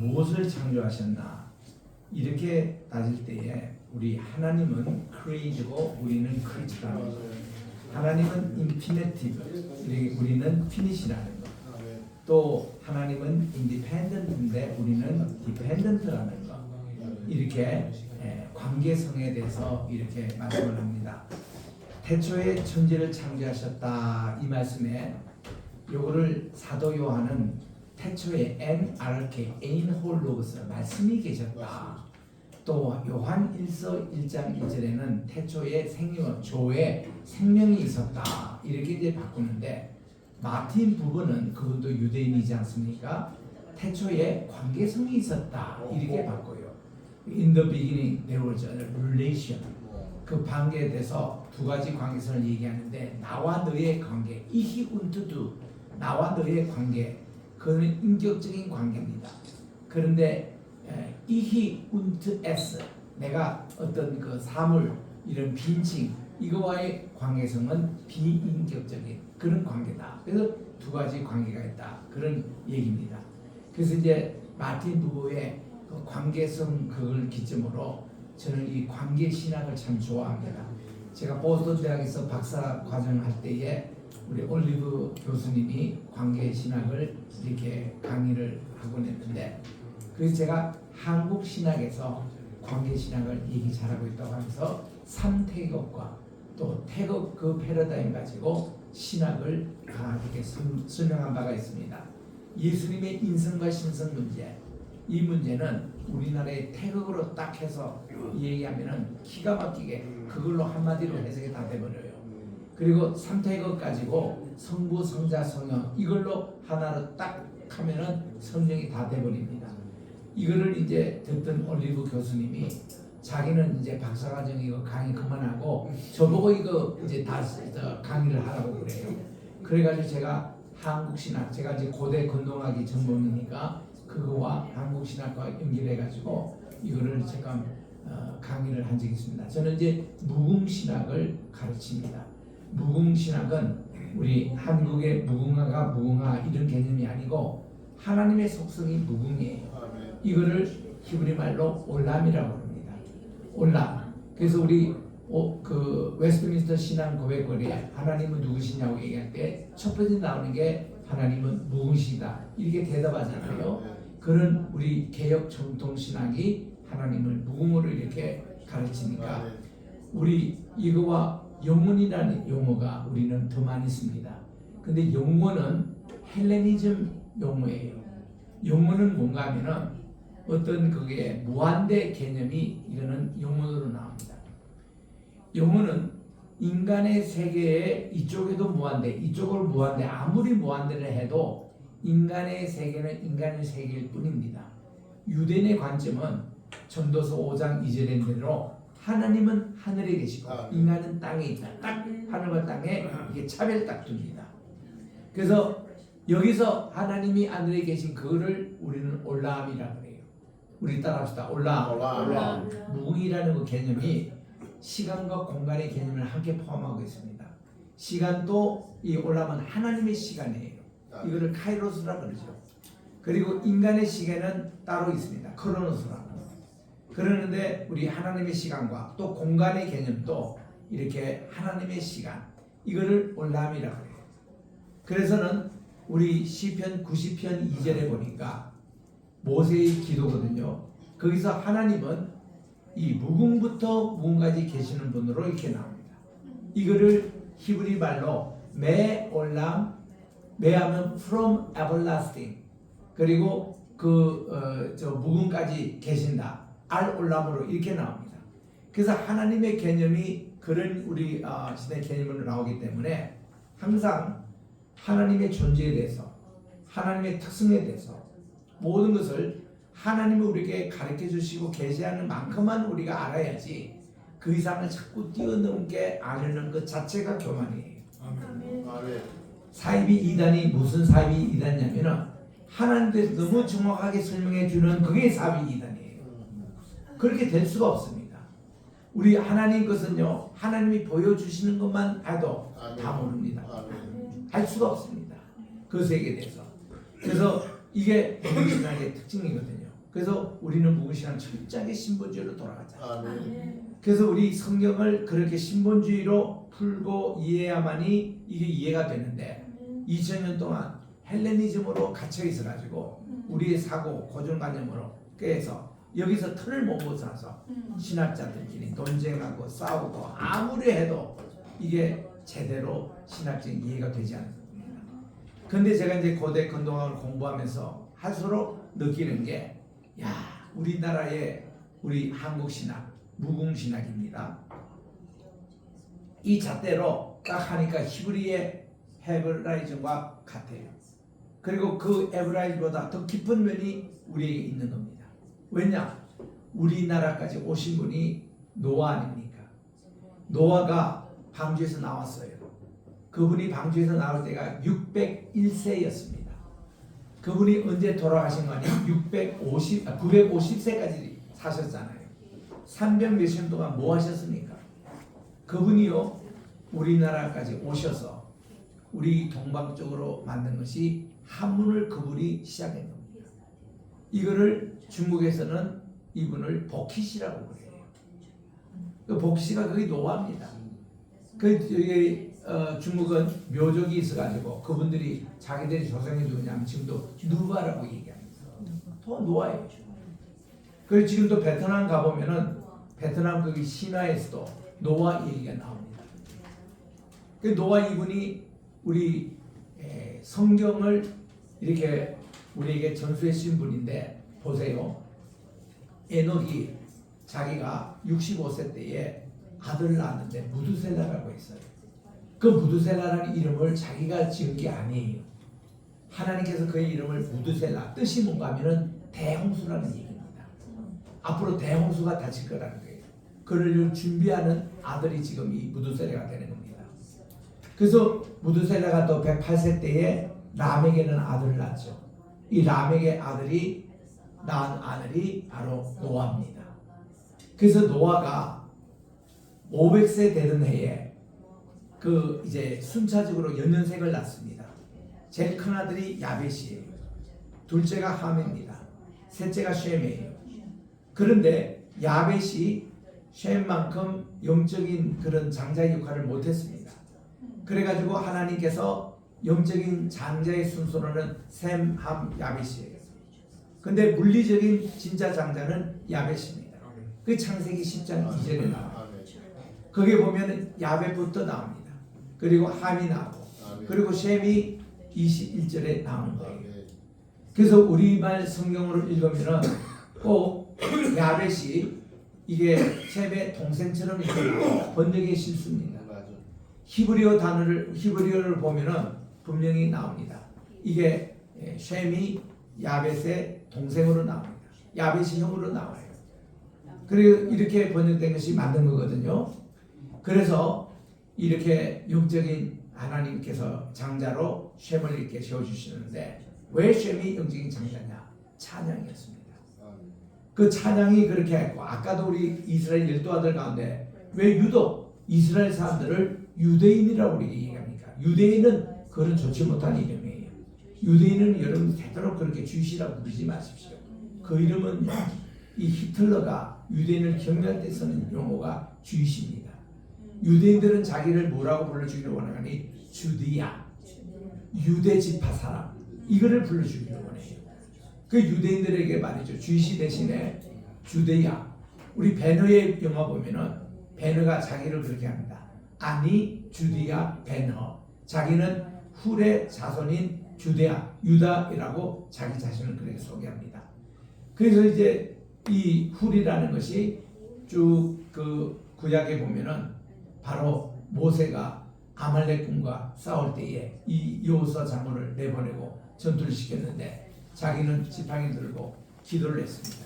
무엇을 창조하셨나 이렇게 따질 때에 우리 하나님은 create고 우리는 creature라는 거. 하나님은 infinitive, 우리는 finish라는 거. 또 하나님은 independent인데 우리는 dependent라는 거. 이렇게 관계성에 대해서 이렇게 말씀을 합니다. 태초에 천지를 창조하셨다 이 말씀에 요거를 사도 요한은 태초에 NRK 에인 홀로그스 말씀이 계셨다. 또 요한 1서 1장 1절에는 태초에 생명 조에 생명이 있었다 이렇게 이제 바꾸는데 마틴 부분은 그분도 유대인이지 않습니까? 태초에 관계성이 있었다 이렇게 바꿔요. In the beginning there was a relation. 그 관계에 대해서 두 가지 관계성을 얘기하는데 나와 너의 관계, 이히 운투두 나와 너의 관계, 그거는 인격적인 관계입니다. 그런데 이히 운투 에스 내가 어떤 그 사물 이런 빈칭 이거와의 관계성은 비인격적인 그런 관계다. 그래서 두 가지 관계가 있다 그런 얘기입니다. 그래서 이제 마틴 부부의 그 관계성 그걸 기점으로 저는 이 관계 신학을 참 좋아합니다. 제가 보스턴 대학에서 박사 과정 할 때에 우리 올리브 교수님이 관계 신학을 이렇게 강의를 하곤 했는데 그래서 제가 한국 신학에서 관계 신학을 얘기 잘하고 있다고 하면서 3태극과 또 태극 그 패러다임 가지고 신학을 이렇게 설명한 바가 있습니다. 예수님의 인성과 신성 문제 이 문제는 우리나라의 태극으로 딱 해서 얘기하면은 기가 막히게 그걸로 한마디로 해석이 다 돼버려요. 그리고 3태극 가지고 성부, 성자, 성령 이걸로 하나로 딱 하면은 성령이 다 돼버립니다. 이거를 이제 듣던 올리브 교수님이 자기는 이제 박사과정 이거 강의 그만하고 저보고 이거 이제 다 강의를 하라고 그래요. 그래가지고 제가 한국신학 제가 이제 고대 건동학이 전공이니까 그거와 한국신학과 연결해가지고 이거를 제가 강의를 한 적이 있습니다. 저는 이제 무궁신학을 가르칩니다. 무궁신학은 우리 한국의 무궁화가 무궁화 이런 개념이 아니고 하나님의 속성이 무궁이에요. 이거를 히브리 말로 올람이라고 합니다. 올람. 그래서 우리 그 웨스트민스터 신앙 고백거리에 하나님은 누구시냐고 얘기할 때 첫 번째 나오는 게 하나님은 무궁시다 이렇게 대답하잖아요. 그런 우리 개혁 정통 신학이 하나님을 무궁으로 이렇게 가르치니까 우리 이거와 영혼이라는 용어가 우리는 더 많이 씁니다. 근데 영혼은 헬레니즘 용어예요. 영혼은 뭔가 하면은 어떤 그게 무한대 개념이 이거는 영혼으로 나옵니다. 영혼은 인간의 세계에 이쪽에도 무한대, 이쪽으로 무한대, 아무리 무한대를 해도 인간의 세계는 인간의 세계일 뿐입니다. 유대인의 관점은 전도서 5장 2절의 대로 하나님은 하늘에 계시고 인간은 땅에 있다. 딱 하늘과 땅에 이게 차별 딱 둡니다. 그래서 여기서 하나님이 하늘에 계신 그거를 우리는 올라함이라고 해요. 우리 따라합시다. 올라함. 무궁이라는 그 개념이 시간과 공간의 개념을 함께 포함하고 있습니다. 시간도 이 올라함은 하나님의 시간이에요. 이거를 카이로스라 그러죠. 그리고 인간의 시간은 따로 있습니다. 크로노스라는 거. 그러는데 우리 하나님의 시간과 또 공간의 개념도 이렇게 하나님의 시간 이거를 올라함이라고 해요. 그래서는 우리 시편 90편 2절에 보니까 모세의 기도거든요. 거기서 하나님은 이 무궁부터 무궁까지 계시는 분으로 이렇게 나옵니다. 이거를 히브리 말로 메올람, 메하면 from everlasting 그리고 무궁까지 계신다 알올람으로 이렇게 나옵니다. 그래서 하나님의 개념이 그런 우리 시대 개념으로 나오기 때문에 항상 하나님의 존재에 대해서 하나님의 특성에 대해서 모든 것을 하나님이 우리에게 가르쳐 주시고 계시하는 만큼만 우리가 알아야지 그 이상을 자꾸 뛰어넘게 아려는 것 자체가 교만이에요. 아멘. 사이비 이단이 무슨 사이비 이단이냐면은 하나님께 너무 정확하게 설명해 주는 그게 사이비 이단이에요. 그렇게 될 수가 없습니다. 우리 하나님 것은요 하나님이 보여주시는 것만 해도 다 모릅니다. 할 수가 없습니다. 그 세계에 대해서. 그래서 이게 무궁신앙의 특징이거든요. 그래서 우리는 무궁신앙 철저하게 신본주의로 돌아가자. 그래서 우리 성경을 그렇게 신본주의로 풀고 이해해야만이 이게 이해가 되는데 2000년 동안 헬레니즘으로 갇혀 있어가지고 우리의 사고 고정관념으로 깨서 여기서 틀을 못 벗어나서 신학자들끼리 논쟁하고 싸우고 아무리 해도 이게 제대로 신학적인 이해가 되지 않는 겁니다. 근데 제가 이제 고대 건동학을 공부하면서 할수록 느끼는 게 우리나라의 우리 한국 신학 무궁신학입니다. 이 잣대로 딱 하니까 히브리의 헤브라이즘과 같아요. 그리고 그 헤브라이즘보다 더 깊은 면이 우리에게 있는 겁니다. 왜냐? 우리나라까지 오신 분이 노아 아닙니까? 노아가 방주에서 나왔어요. 그분이 방주에서 나올 때가 601세였습니다. 그분이 언제 돌아가신 거 아니에요? 950세까지 사셨잖아요. 300 몇십 년 동안 뭐 하셨습니까? 그분이요 우리나라까지 오셔서 우리 동방 쪽으로 만든 것이 한문을 그분이 시작한 겁니다. 이거를 중국에서는 이분을 복희시라고 그래요. 그 복희시가 거기 노아입니다. 중국은 묘족이 있어가지고 그분들이 자기들이 조상이 누구냐면 지금도 누바라고 얘기합니다. 또 노아예요. 그리고 지금도 베트남 가보면은 베트남 거기 신화에서도 노아 얘기가 나옵니다. 그 노아 이분이 우리 성경을 이렇게 우리에게 전수해 주신 분인데 보세요. 에녹이 자기가 65세 때에 아들을 낳았는데 무두셀라라고 했어요. 그 무두셀라라는 이름을 자기가 지은 게 아니에요. 하나님께서 그의 이름을 무두셀라, 뜻이 뭔가 하면은 대홍수라는 얘기입니다. 앞으로 대홍수가 닥칠 거라는 거예요. 그를 준비하는 아들이 지금 이 무두셀라가 되는 겁니다. 그래서 무두셀라가 또 108세 때에 람에게는 아들을 낳았죠. 이 람에게 아들이 낳은 아들이 바로 노아입니다. 그래서 노아가 500세 되던 해에 그 이제 순차적으로 연년생을 낳습니다. 제일 큰 아들이 야벳이에요. 둘째가 함입니다. 셋째가 셈이에요. 그런데 야벳이 셈만큼 영적인 그런 장자의 역할을 못했습니다. 그래가지고 하나님께서 영적인 장자의 순서로는 셈, 함, 야벳이에요. 근데 물리적인 진짜 장자는 야벳입니다. 그 창세기 10장 2절에 나와요. 거기에 보면 야벳부터 나옵니다. 그리고 함이 나오고 그리고 셈이 21절에 나오는 거예요. 그래서 우리말 성경으로 읽으면 꼭 야벳이 이게 셈의 동생처럼 이렇게 번역의 실수입니다. 히브리어를 보면은 분명히 나옵니다. 이게 셈이 야벳의 동생으로 나옵니다. 야벳이 형으로 나와요. 그리고 이렇게 번역된 것이 맞는 거거든요. 그래서 이렇게 영적인 하나님께서 장자로 셈을 이렇게 세워주시는데 왜 셈이 영적인 장자냐? 찬양이었습니다. 그 찬양이 그렇게 했고 아까도 우리 이스라엘 12아들 가운데 왜 유독 이스라엘 사람들을 유대인이라고 우리 얘기합니까? 유대인은 그런 좋지 못한 이름이에요. 유대인은 여러분 되도록 그렇게 주시라고 부르지 마십시오. 그 이름은 이 히틀러가 유대인을 경멸할 때 쓰는 용어가 주이십니다. 유대인들은 자기를 뭐라고 불러주기를 원하니 주디야, 유대 지파 사람, 이거를 불러주기를 원해요. 그 유대인들에게 말이죠. 주이시 대신에 주데야. 우리 베너의 영화 보면은 베너가 자기를 그렇게 합니다. 아니 주디야 베너. 자기는 훌의 자손인 주데야, 유다이라고 자기 자신을 그렇게 소개합니다. 그래서 이제 이 훌이라는 것이 쭉 그 구약에 보면은 바로 모세가 아말렉군과 싸울 때에 이 여호수아 장로를 내보내고 전투를 시켰는데 자기는 지팡이 들고 기도를 했습니다.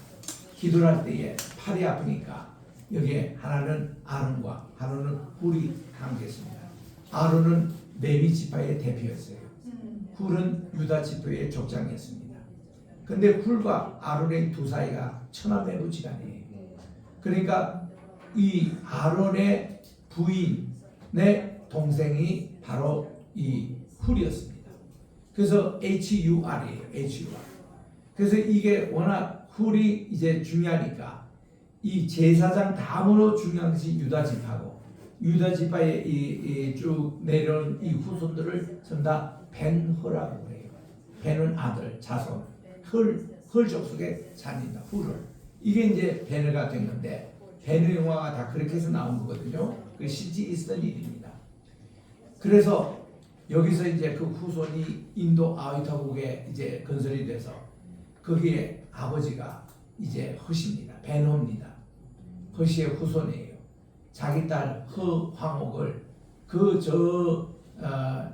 기도를 할 때에 팔이 아프니까 여기에 하나는 아론과 하나는 훌이 함께했습니다. 아론은 레위 지파의 대표였어요. 훌은 유다 지파의 족장이었습니다. 근데 훌과 아론의 두 사이가 천하매부지간이에요. 그러니까 이 아론의 부인의 동생이 바로 이 훌이었습니다. 그래서 HUR이에요. HUR. 그래서 이게 워낙 훌이 이제 중요하니까 이 제사장 다음으로 중요한 것이 유다 지파고 유다 지파에 쭉 내려온 이 후손들을 전부 다 벤허라고 해요. 벤은 아들, 자손, 헐 족속의 자녀입니다. 훌을. 이게 이제 벤허가 된 건데 벤허 영화가 다 그렇게 해서 나온 거거든요. 그 실제 있었던 일입니다. 그래서 여기서 이제 그 후손이 인도 아유타국에 이제 건설이 돼서 거기에 아버지가 이제 허시입니다. 벤허입니다. 허시의 후손이에요. 자기 딸 허황옥을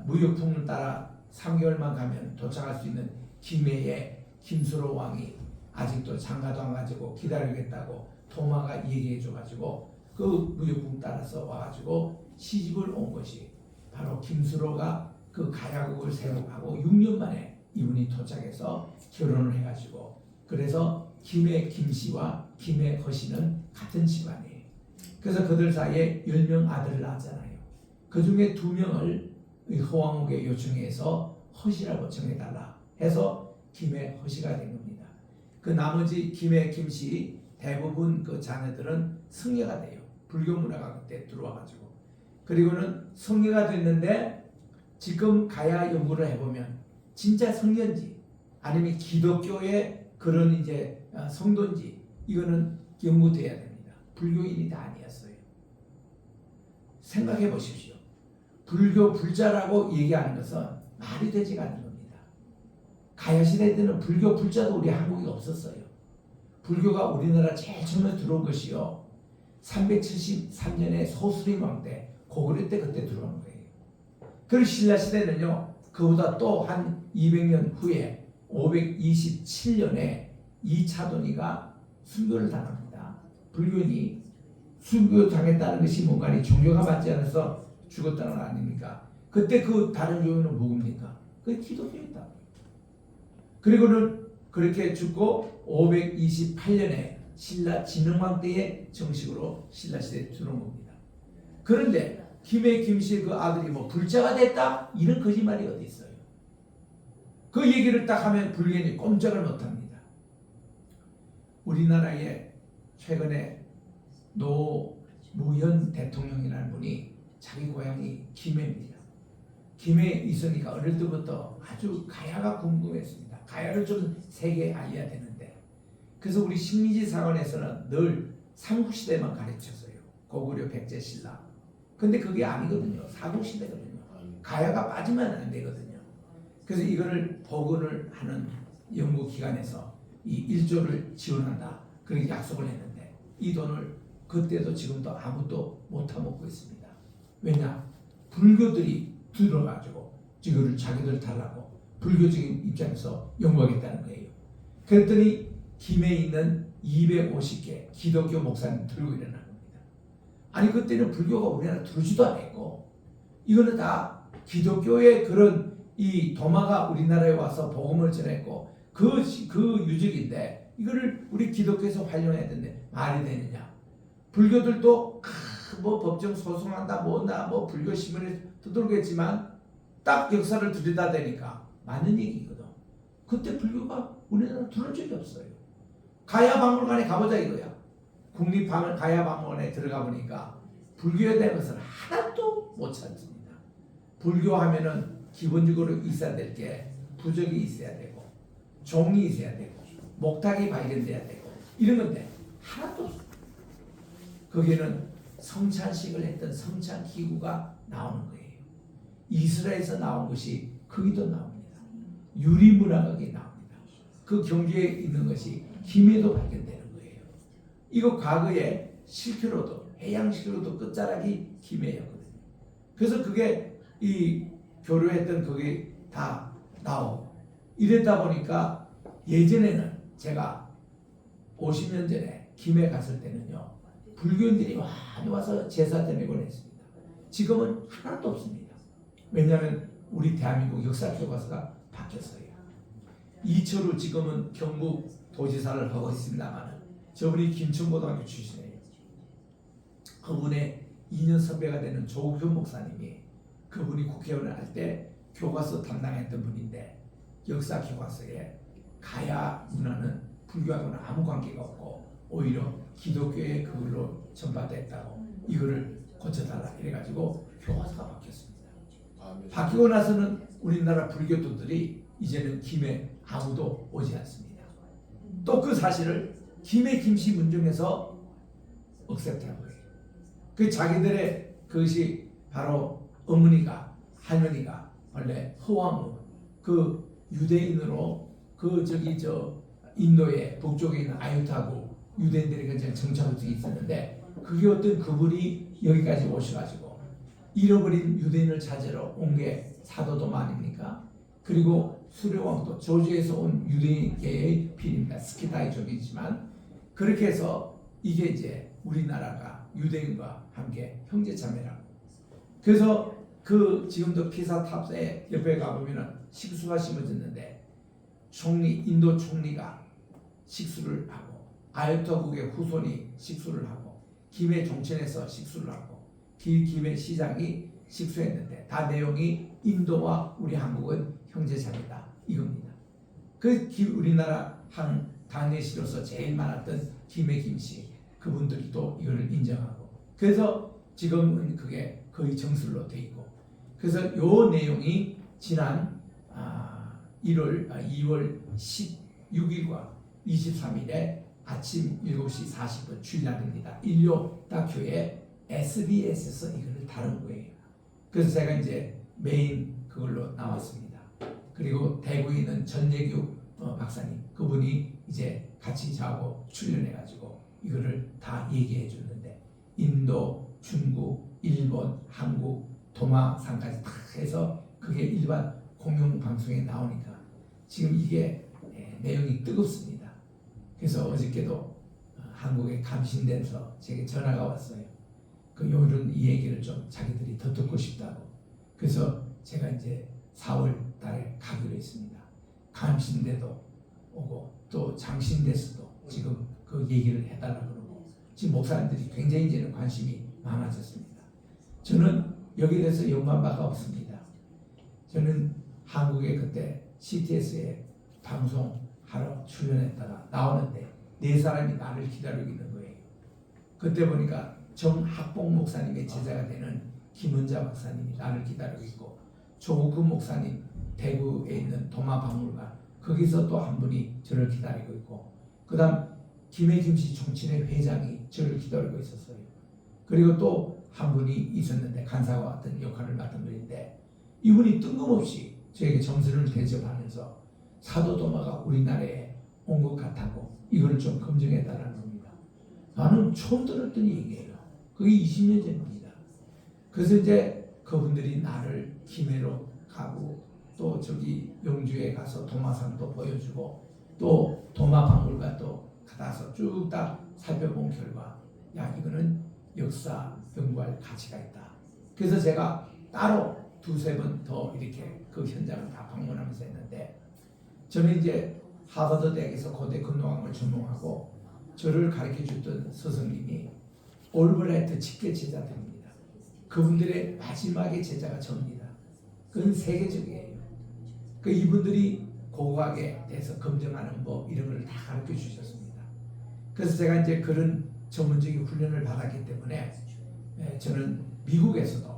무역풍을 따라 3개월만 가면 도착할 수 있는 김해의 김수로 왕이 아직도 장가도 안 가지고 기다리겠다고 도마가 얘기해줘가지고 그 무역풍 따라서 와가지고 시집을 온 것이 바로 김수로가 그 가야국을 세우고 6년 만에 이분이 도착해서 결혼을 해가지고 그래서 김해 김씨와 김해 허씨는 같은 집안이에요. 그래서 그들 사이에 10명 아들을 낳았잖아요. 그 중에 2명을 허왕옥에 요청해서 허씨라고 정해달라 해서 김해 허씨가 된 겁니다. 그 나머지 김해 김씨 대부분 그 자녀들은 성녀가 돼요. 불교 문화가 그때 들어와가지고 그리고는 성녀가 됐는데 지금 가야 연구를 해보면 진짜 성녀인지 아니면 기독교의 그런 이제 성도인지 이거는 연구돼야 됩니다. 불교인이 다 아니었어요. 생각해 보십시오. 불교 불자라고 얘기하는 것은 말이 되지가 않는 겁니다. 가야시대 때는 불교 불자도 우리 한국에 없었어요. 불교가 우리나라 제일 처음에 들어온 것이요. 373년에 소수림 왕 때 고구려 때 그때 들어온 거예요. 그리고 신라 시대는요. 그보다 또 한 200년 후에 527년에 이차돈이가 순교를 당합니다. 불교인이 순교 당했다는 것이 뭔가 종교가 맞지 않아서 죽었다는 거 아닙니까? 그때 그 다른 교회는 뭡니까? 그게 기독교였다. 그리고는 그렇게 죽고 528년에 신라 진흥왕 때에 정식으로 신라 시대에 들어온 겁니다. 그런데 김해 김씨의 그 아들이 뭐 불자가 됐다? 이런 거짓말이 어디 있어요? 그 얘기를 딱 하면 불교인이 꼼짝을 못합니다. 우리나라에 최근에 노무현 대통령이라는 분이 자기 고향이 김해입니다. 김해에 있으니까 어릴 때부터 아주 가야가 궁금했습니다. 가야를 좀 세계에 알려야 되는데 그래서 우리 식민지 사관에서는 늘 삼국시대만 가르쳤어요. 고구려 백제신라. 근데 그게 아니거든요. 사국시대거든요. 가야가 빠지면 안 되거든요. 그래서 이거를 복원을 하는 연구기관에서 이 1조를 지원한다. 그렇게 약속을 했는데 이 돈을 그때도 지금도 아무도 못 타먹고 있습니다. 왜냐? 불교들이 들어가지고 이거를 자기들 달라고 불교적인 입장에서 연구하겠다는 거예요. 그랬더니 김해에 있는 250개 기독교 목사님 들고 일어난 겁니다. 아니 그때는 불교가 우리나라 들어오지도 않았고 이거는 다 기독교의 그런 이 도마가 우리나라에 와서 복음을 전했고 그 유적인데 이거를 우리 기독교에서 활용해야 되는데 말이 되느냐? 불교들도 뭐 법정 소송한다 뭐나 뭐 불교 신문에 두들겠지만 딱 역사를 들여다대니까 맞는 얘기거든. 그때 불교가 우리나라 들어온 적이 없어요. 가야박물관에 가보자 이거야. 가야박물관에 들어가 보니까 불교에 대한 것은 하나도 못 찾습니다. 불교하면은 기본적으로 있어야 될 게 부적이 있어야 되고 종이 있어야 되고 목탁이 발견돼야 되고 이런 건데 하나도 없어요. 거기는 성찬식을 했던 성찬기구가 나오는 거예요. 이스라엘에서 나온 것이 거기도 나옵니다. 유리문화가 거기 나옵니다. 그 경계에 있는 것이 김해도 발견되는 거예요. 이거 과거에 실크로드, 해양 실크로드 끝자락이 김해였거든요. 그래서 그게 이 교류했던 거기 다 나오고 이랬다 보니까 예전에는 제가 50년 전에 김해 갔을 때는요. 불교인들이 많이 와서 제사 드리곤 했습니다. 지금은 하나도 없습니다. 왜냐하면 우리 대한민국 역사교과서가 바뀌었어요. 이철우 지금은 경북 도지사를 하고 있습니다만 저분이 김천고등학교 출신이에요. 그분의 2년 선배가 되는 조국현 목사님이 그분이 국회의원을 할 때 교과서 담당했던 분인데 역사교과서에 가야 문화는 불교하고는 아무 관계가 없고 오히려 기독교의 그걸로 전파됐다고 이거를 고쳐달라 이래가지고 교화서가 바뀌었습니다. 바뀌고 나서는 우리나라 불교도들이 이제는 김해 아무도 오지 않습니다. 또 그 사실을 김해 김씨 문중에서 억셉트한 거예요. 그 자기들의 그것이 바로 어머니가 할머니가 원래 허왕무 그 유대인으로 그 저기 저 인도의 북쪽에 있는 아유타고 유대인들이 굉장히 정착국이 있었는데 그게 어떤 그분이 여기까지 오셔가지고 잃어버린 유대인을 찾으러 온 게 사도도마 아닙니까? 그리고 수료왕도 조지에서 온 유대인계의 필입니다. 스키타이족이지만 그렇게 해서 이게 이제 우리나라가 유대인과 함께 형제자매라고. 그래서 그 지금도 피사 탑에 옆에 가보면은 식수가 심어졌는데 총리 인도 총리가 식수를 하고 아유타국의 후손이 식수를 하고 김해 종천에서 식수를 하고 김해 시장이 식수했는데 다 내용이 인도와 우리 한국은 형제자매다 이겁니다. 그 우리나라 당내시로서 제일 많았던 김해 김씨 그분들이 또 이거를 인정하고 그래서 지금은 그게 거의 정설로 돼 있고 그래서 요 내용이 지난 2월 16일과 23일에 아침 7시 40분 출연합니다. 인류 다큐에 SBS에서 이거를 다룬 거예요. 그래서 제가 이제 메인 그걸로 나왔습니다. 그리고 대구에 있는 전재규 박사님 그분이 이제 같이 저하고 출연해가지고 이거를 다 얘기해 줬는데 인도, 중국, 일본, 한국, 도마상까지 다 해서 그게 일반 공영 방송에 나오니까 지금 이게 내용이 뜨겁습니다. 그래서 어저께도 한국에 감신돼서 제게 전화가 왔어요. 그 요런 이 얘기를 좀 자기들이 더 듣고 싶다고. 그래서 제가 이제 4월 달에 가기로 했습니다. 감신대도 오고 또 장신대에서도 지금 그 얘기를 해달라고 그러고 지금 목사님들이 굉장히 이제는 관심이 많아졌습니다. 저는 여기에 대해서 연구한 바가 없습니다. 저는 한국에 그때 CTS에 방송하러 출연했다가 나오는데 4사람이 나를 기다리고 있는 거예요. 그때 보니까 정학봉 목사님의 제자가 되는 김은자 박사님이 나를 기다리고 있고 조국근 목사님 대구에 있는 도마박물관 거기서 또 한 분이 저를 기다리고 있고 그 다음 김해 김씨 총친회 회장이 저를 기다리고 있었어요. 그리고 또 한 분이 있었는데 간사와 같은 역할을 맡은 분인데 이분이 뜬금없이 저에게 점수를 대접하면서 사도도마가 우리나라에 온 것 같다고 이걸 좀 검증해달라는 겁니다. 나는 처음 들었던 얘기예요. 그게 20년 전입니다. 그래서 이제 그분들이 나를 김해로 가고 또 저기 영주에 가서 도마산도 보여주고 또 도마박물관도 가서 쭉 다 살펴본 결과 야 이거는 역사 연구할 가치가 있다. 그래서 제가 따로 2-3번 더 이렇게 그 현장을 다 방문하면서 했는데 저는 이제 하버드 대학에서 고대 근동학을 전공하고 저를 가르쳐줬던 스승님이 올브라이트 직계 제자들입니다. 그분들의 마지막의 제자가 저입니다. 그건 세계적이에요. 그 이분들이 고고학에 대해서 검증하는 법 이런 걸 다 가르쳐 주셨습니다. 그래서 제가 이제 그런 전문적인 훈련을 받았기 때문에 저는 미국에서도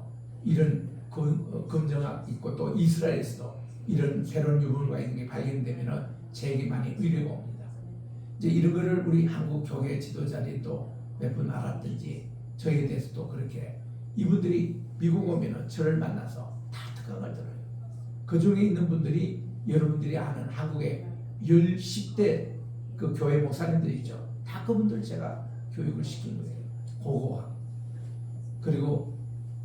이런 검증학 있고 또 이스라엘에서도 이런 새로운 유물과 있는 게 발견되면은 제게 많이 의뢰가 옵니다. 이제 이런 거를 우리 한국 교회 지도자들이 또 몇 분 알았든지 저에 대해서도 그렇게 이분들이 미국 오면은 저를 만나서 다 특강을 들어요. 그 중에 있는 분들이 여러분들이 아는 한국의 10대 그 교회 목사님들이죠. 다 그분들 제가 교육을 시킨 거예요. 고고학. 그리고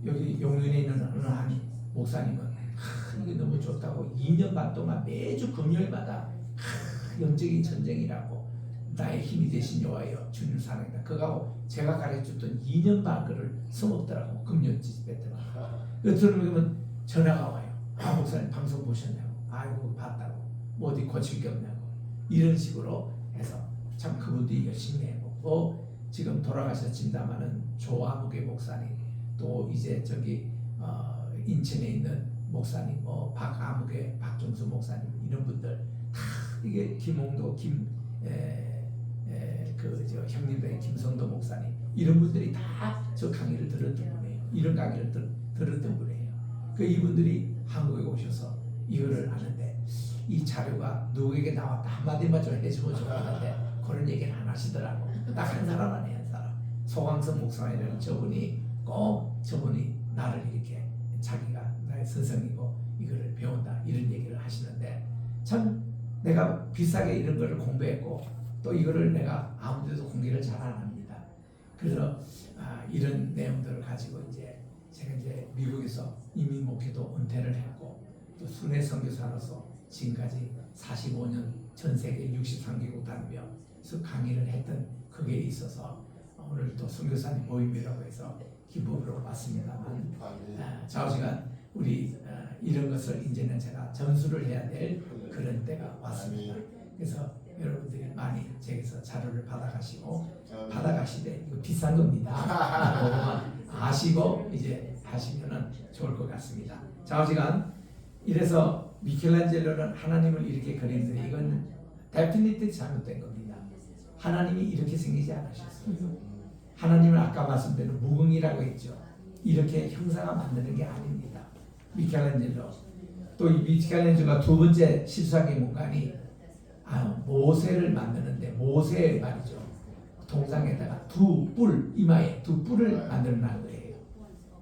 여기 용인에 있는 어느 한 목사님은 이게 너무 좋다고 2년 반 동안 매주 금요일마다 영적인 전쟁이라고 나의 힘이 되신 여호와여 주님 사랑이다. 그거하고 제가 가르쳐줬던 2년 반 글을 써먹더라고. 금년지 뺐더라고. 그러면 전화가 와요. 아 목사님 방송 보셨냐고. 아이고 봤다고. 뭐 어디 고칠 게 없냐고. 이런 식으로 해서 참 그분들이 열심히 해보고 지금 돌아가셨습니다마는 조아무개 목사님 또 이제 저기 인천에 있는 목사님 뭐 박아무개 박종수 목사님 이런 분들 다 이게 김홍도 그저 형님들 김성도 목사님 이런 분들이 다 저 강의를 들었던 분이에요. 이런 강의를 들었던 분이에요. 그 이분들이 한국에 오셔서 이거를 하는데 이 자료가 누구에게 나왔다 한마디만 좀 해주면 좋겠는데 그런 얘기는 안 하시더라고. 딱 한 사람 아니에요. 한 사람. 소광성 목사님이라는 저분이 꼭 저분이 나를 이렇게 자기가 나의 스승이고 이거를 배운다 이런 얘기를 하시는데 참 내가 비싸게 이런 거를 공부했고 또 이거를 내가 아무데도 공개를 잘 안 합니다. 그래서 이런 내용들을 가지고 이제 제가 이제 미국에서 이민 목회도 은퇴를 했고 또 순회 선교사로서 지금까지 45년 전 세계 63개국 다니면서 강의를 했던 그게 있어서 오늘 또 선교사님 모임이라고 해서 기쁨으로 왔습니다만 좌우지간 우리 이런 것을 이제는 제가 전수를 해야 될 그런 때가 왔습니다. 그래서 여러분들이 많이 제게서 자료를 받아가시되 이거 비싼 겁니다. 아시고 이제 하시면은 좋을 것 같습니다. 좌우지간 이래서 미켈란젤로는 하나님을 이렇게 그렸는데 이건 데피니트 잘못된 겁니다. 하나님이 이렇게 생기지 않으셨어요. 하나님은 아까 말씀드린 무궁이라고 했죠. 이렇게 형상화 만드는 게 아닙니다. 미켈란젤로. 또 이 미켈란젤로가 두 번째 실수한 게 뭔가니 모세를 만드는데 모세 말이죠. 동상에다가 이마에 두 뿔을 만들어낸 거예요.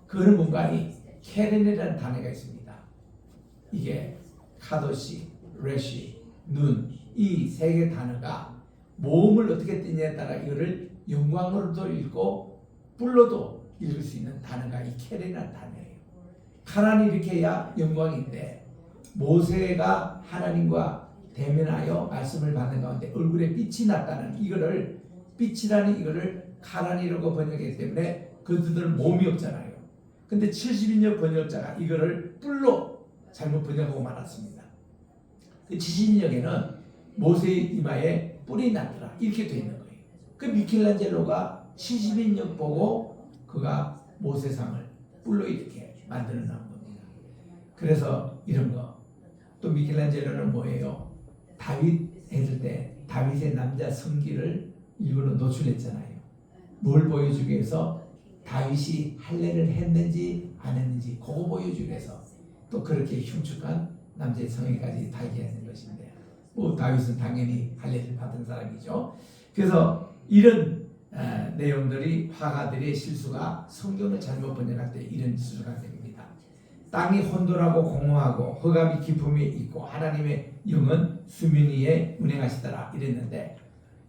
그거는 뭔가니 케렌이라는 단어가 있습니다. 이게 카도시, 레시, 눈 이 세 개 단어가 모음을 어떻게 뜨냐에 따라 이거를 영광으로도 읽고 뿔로도 읽을 수 있는 단어가 이 케렌이라는 단어예요. 하나님 이렇게 해야 영광인데 모세가 하나님과 대면하여 말씀을 받는 가운데 얼굴에 빛이 났다는 이거를 빛이라는 이거를 카란이라고 번역했기 때문에 그들은 몸이 없잖아요. 근데 70인역 번역자가 이거를 뿔로 잘못 번역하고 말았습니다. 그 70인역에는 모세의 이마에 뿔이 났더라 이렇게 되어 있는 거예요. 그 미켈란젤로가 70인역 보고 그가 모세상을 뿔로 이렇게 만들어 놓은 겁니다. 그래서 이런 거. 또 미켈란젤로는 뭐예요? 다윗 했을 때 다윗의 남자 성기를 일부러 노출했잖아요. 뭘 보여주기 위해서 다윗이 할례를 했는지 안 했는지 그거 보여주기 위해서 또 그렇게 흉측한 남자의 성기까지 발견하는 것인데 다윗은 당연히 할례를 받은 사람이죠. 그래서 이런 내용들이 화가들의 실수가 성경을 잘못 번역할 때 이런 실수가 됩니다. 땅이 혼돈하고 공허하고 흑암이 깊음이 있고 하나님의 영은 수면 위에 운행하시더라 이랬는데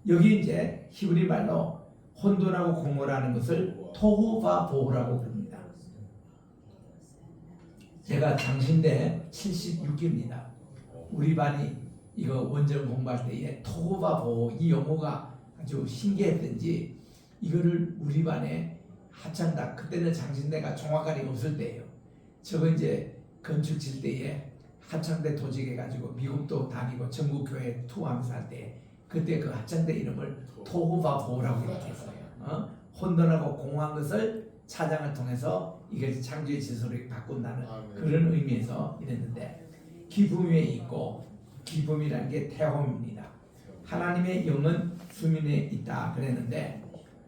여기 이제 히브리 말로 혼돈하고 공허라는 것을 토후바보후라고 부릅니다. 제가 장신대 76기입니다. 우리 반이 이거 원전 공부할 때에 토후바보후 이 용어가 아주 신기했던지 이거를 우리 반에 합창단 그때는 장신대가 종합관이 없을 때예요. 저거 이제 건축 칠 때에 합창대 도직해가지고 미국도 다니고 전국교회 투어하면서 할 때 그때 그 합창대 이름을 토후바보후라고 이렇게 했어요. 혼돈하고 공허한 것을 찬양을 통해서 이것이 창조의 질서를 바꾼다는 그런 의미에서 이랬는데 기쁨 위에 있고 기쁨이라는 게 태홈입니다. 하나님의 영은 수면에 있다 그랬는데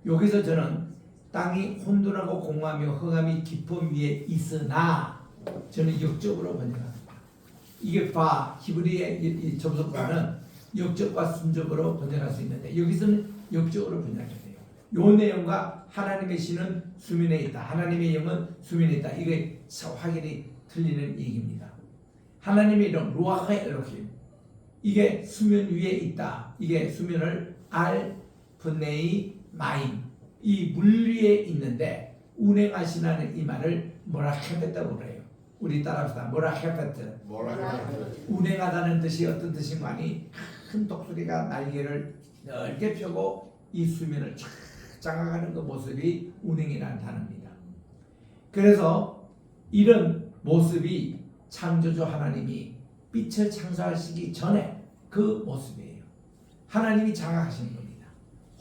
여기서 저는 땅이 혼돈하고 공허하며 흑암이 깊음 위에 있으나 저는 역적으로 번역합니다. 이게 히브리의 이 접속과는 역적과 순적으로 번역할 수 있는데 여기서는 역적으로 번역해야 돼요. 이 내용과 하나님의 신은 수면에 있다. 하나님의 영은 수면에 있다. 이게 확연히 틀리는 얘기입니다. 하나님의 이름 루아흐 엘로힘 이게 수면 위에 있다. 이게 수면을 분네이 마임 이 물 위에 있는데 운행하시라는 이 말을 뭐라 헤베트라고 그래요. 우리 따라합시다. 뭐라 헤베트. 운행하다는 뜻이 어떤 뜻인가니 큰 독수리가 날개를 넓게 펴고 이 수면을 쫙 장악하는 그 모습이 운행이라는 단어입니다. 그래서 이런 모습이 창조주 하나님이 빛을 창조하시기 전에 그 모습이에요. 하나님이 장악하시는 겁니다.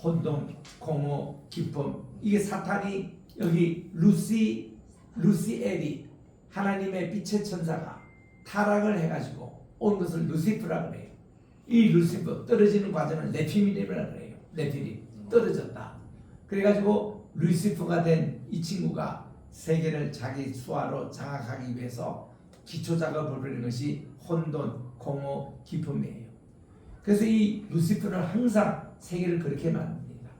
혼돈, 공허, 기쁨 이게 사탄이 여기 루시엘이 하나님의 빛의 천사가 타락을 해가지고 온 것을 루시프라 그래요. 이 루시퍼 떨어지는 과정을 네피림이라고 그래요. 네피림 떨어졌다. 그래가지고 루시퍼가 된 이 친구가 세계를 자기 수하로 장악하기 위해서 기초 작업을 벌이는 것이 혼돈, 공허, 기쁨이에요. 그래서 이 루시퍼는 항상 세계를 그렇게 만듭니다.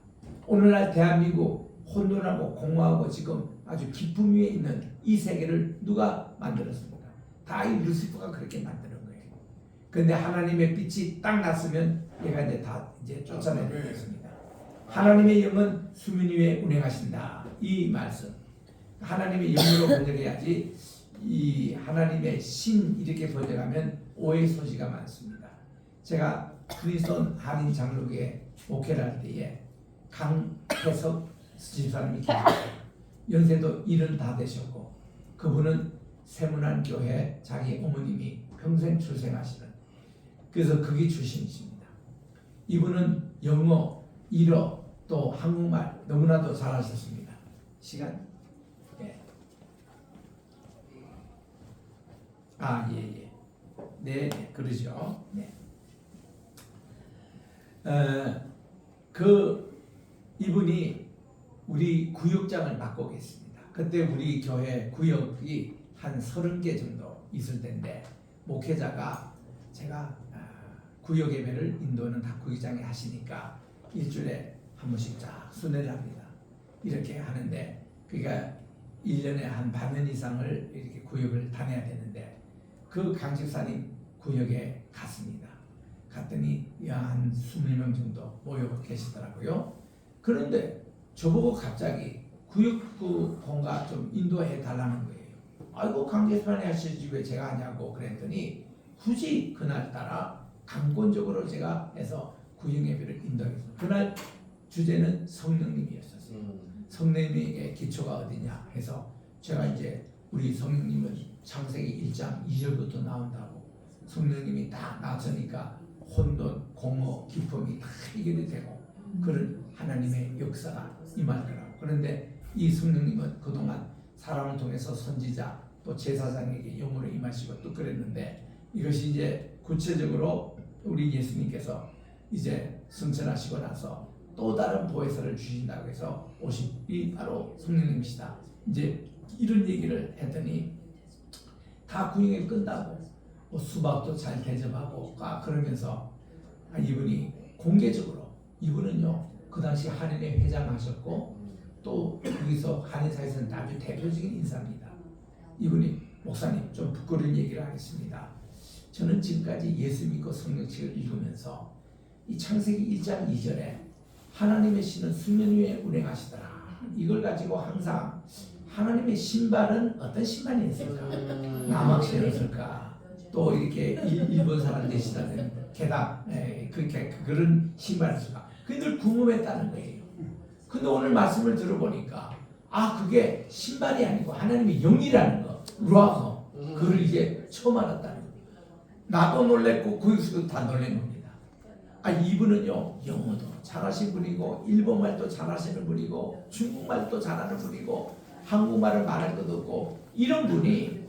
오늘날 대한민국 혼돈하고 공허하고 지금 아주 기쁨 위에 있는 이 세계를 누가 만들었습니까? 다 이 루시퍼가 그렇게 만드는 거예요. 그런데 하나님의 빛이 딱 났으면 얘가 이제 다 이제 쫓아내겠습니다. 하나님의 영은 수면 위에 운행하신다. 이 말씀. 하나님의 영으로 번역해야지 이 하나님의 신 이렇게 번역하면 오해 소지가 많습니다. 제가 프린스턴 한인 장로교에 목회를 할 때에 강혜석 집사님이 계세요. 연세도 70 다 되셨고 그분은 세문안 교회 자기 어머님이 평생 출생하시는 그래서 거기 출신이십니다. 이분은 영어, 일어 또 한국말 너무나도 잘하셨습니다. 시간? 네. 예. 네, 그러죠. 네. 이분이 우리 구역장을 맡고 계십니다. 그때 우리 교회 구역이 한 30개 정도 있을 텐데 목회자가 제가 구역 예배를 인도는 다 구역장에 하시니까 일주일에 한 번씩 쫙 순회를 합니다. 이렇게 하는데 그러니까 1년에 한 반년 이상을 이렇게 구역을 다녀야 되는데 그 강집사님 구역에 갔습니다. 갔더니 한 20명 정도 모여 계시더라고요. 그런데 저보고 갑자기 구역구 뭔가 좀 인도해 달라는 거예요. 아이고 강제수반이 하시지 왜 제가 하냐고 그랬더니 굳이 그날따라 강권적으로 제가 해서 구역 예배를 인도했어요. 그날 주제는 성령님이었었어요. 성령님의 기초가 어디냐 해서 제가 이제 우리 성령님은 창세기 1장 2절부터 나온다고 성령님이 딱 나서니까 혼돈, 공허, 기쁨이 다 해결이 되고 그런 하나님의 역사가 임할 거라고. 그런데 이 성령님은 그동안 사람을 통해서 선지자 또 제사장에게 영으로 임하시고 또 그랬는데 이것이 이제 구체적으로 우리 예수님께서 이제 승천하시고 나서 또 다른 보혜사를 주신다고 해서 오신 이 바로 성령님이시다. 이제 이런 얘기를 했더니 다 구역에 끝나고 뭐 수박도 잘 대접하고 그러면서 이분이 공개적으로 이분은요 그 당시 한인회 회장하셨고 또 거기서 한인사에서는 아주 대표적인 인사입니다. 이분이 목사님 좀 부끄러운 얘기를 하겠습니다. 저는 지금까지 예수 믿고 성경책을 읽으면서 이 창세기 1장 2절에 하나님의 신은 수면 위에 운행하시더라. 이걸 가지고 항상 하나님의 신발은 어떤 신발이 있을까? 남학신이었을까? 또 이렇게 일본 사람 되시다는 게다 그런 신발이었을까? 그들 궁금했다는 거예요. 근데 오늘 말씀을 들어보니까 그게 신발이 아니고 하나님의 영이라는 거, 루아서 그걸 이제 처음 알았다는 거예요. 나도 놀랬고 그에서도 다 놀란 겁니다. 이분은요 영어도 잘하신 분이고 일본말도 잘하시는 분이고 중국말도 잘하는 분이고 한국말을 말할 것도 없고 이런 분이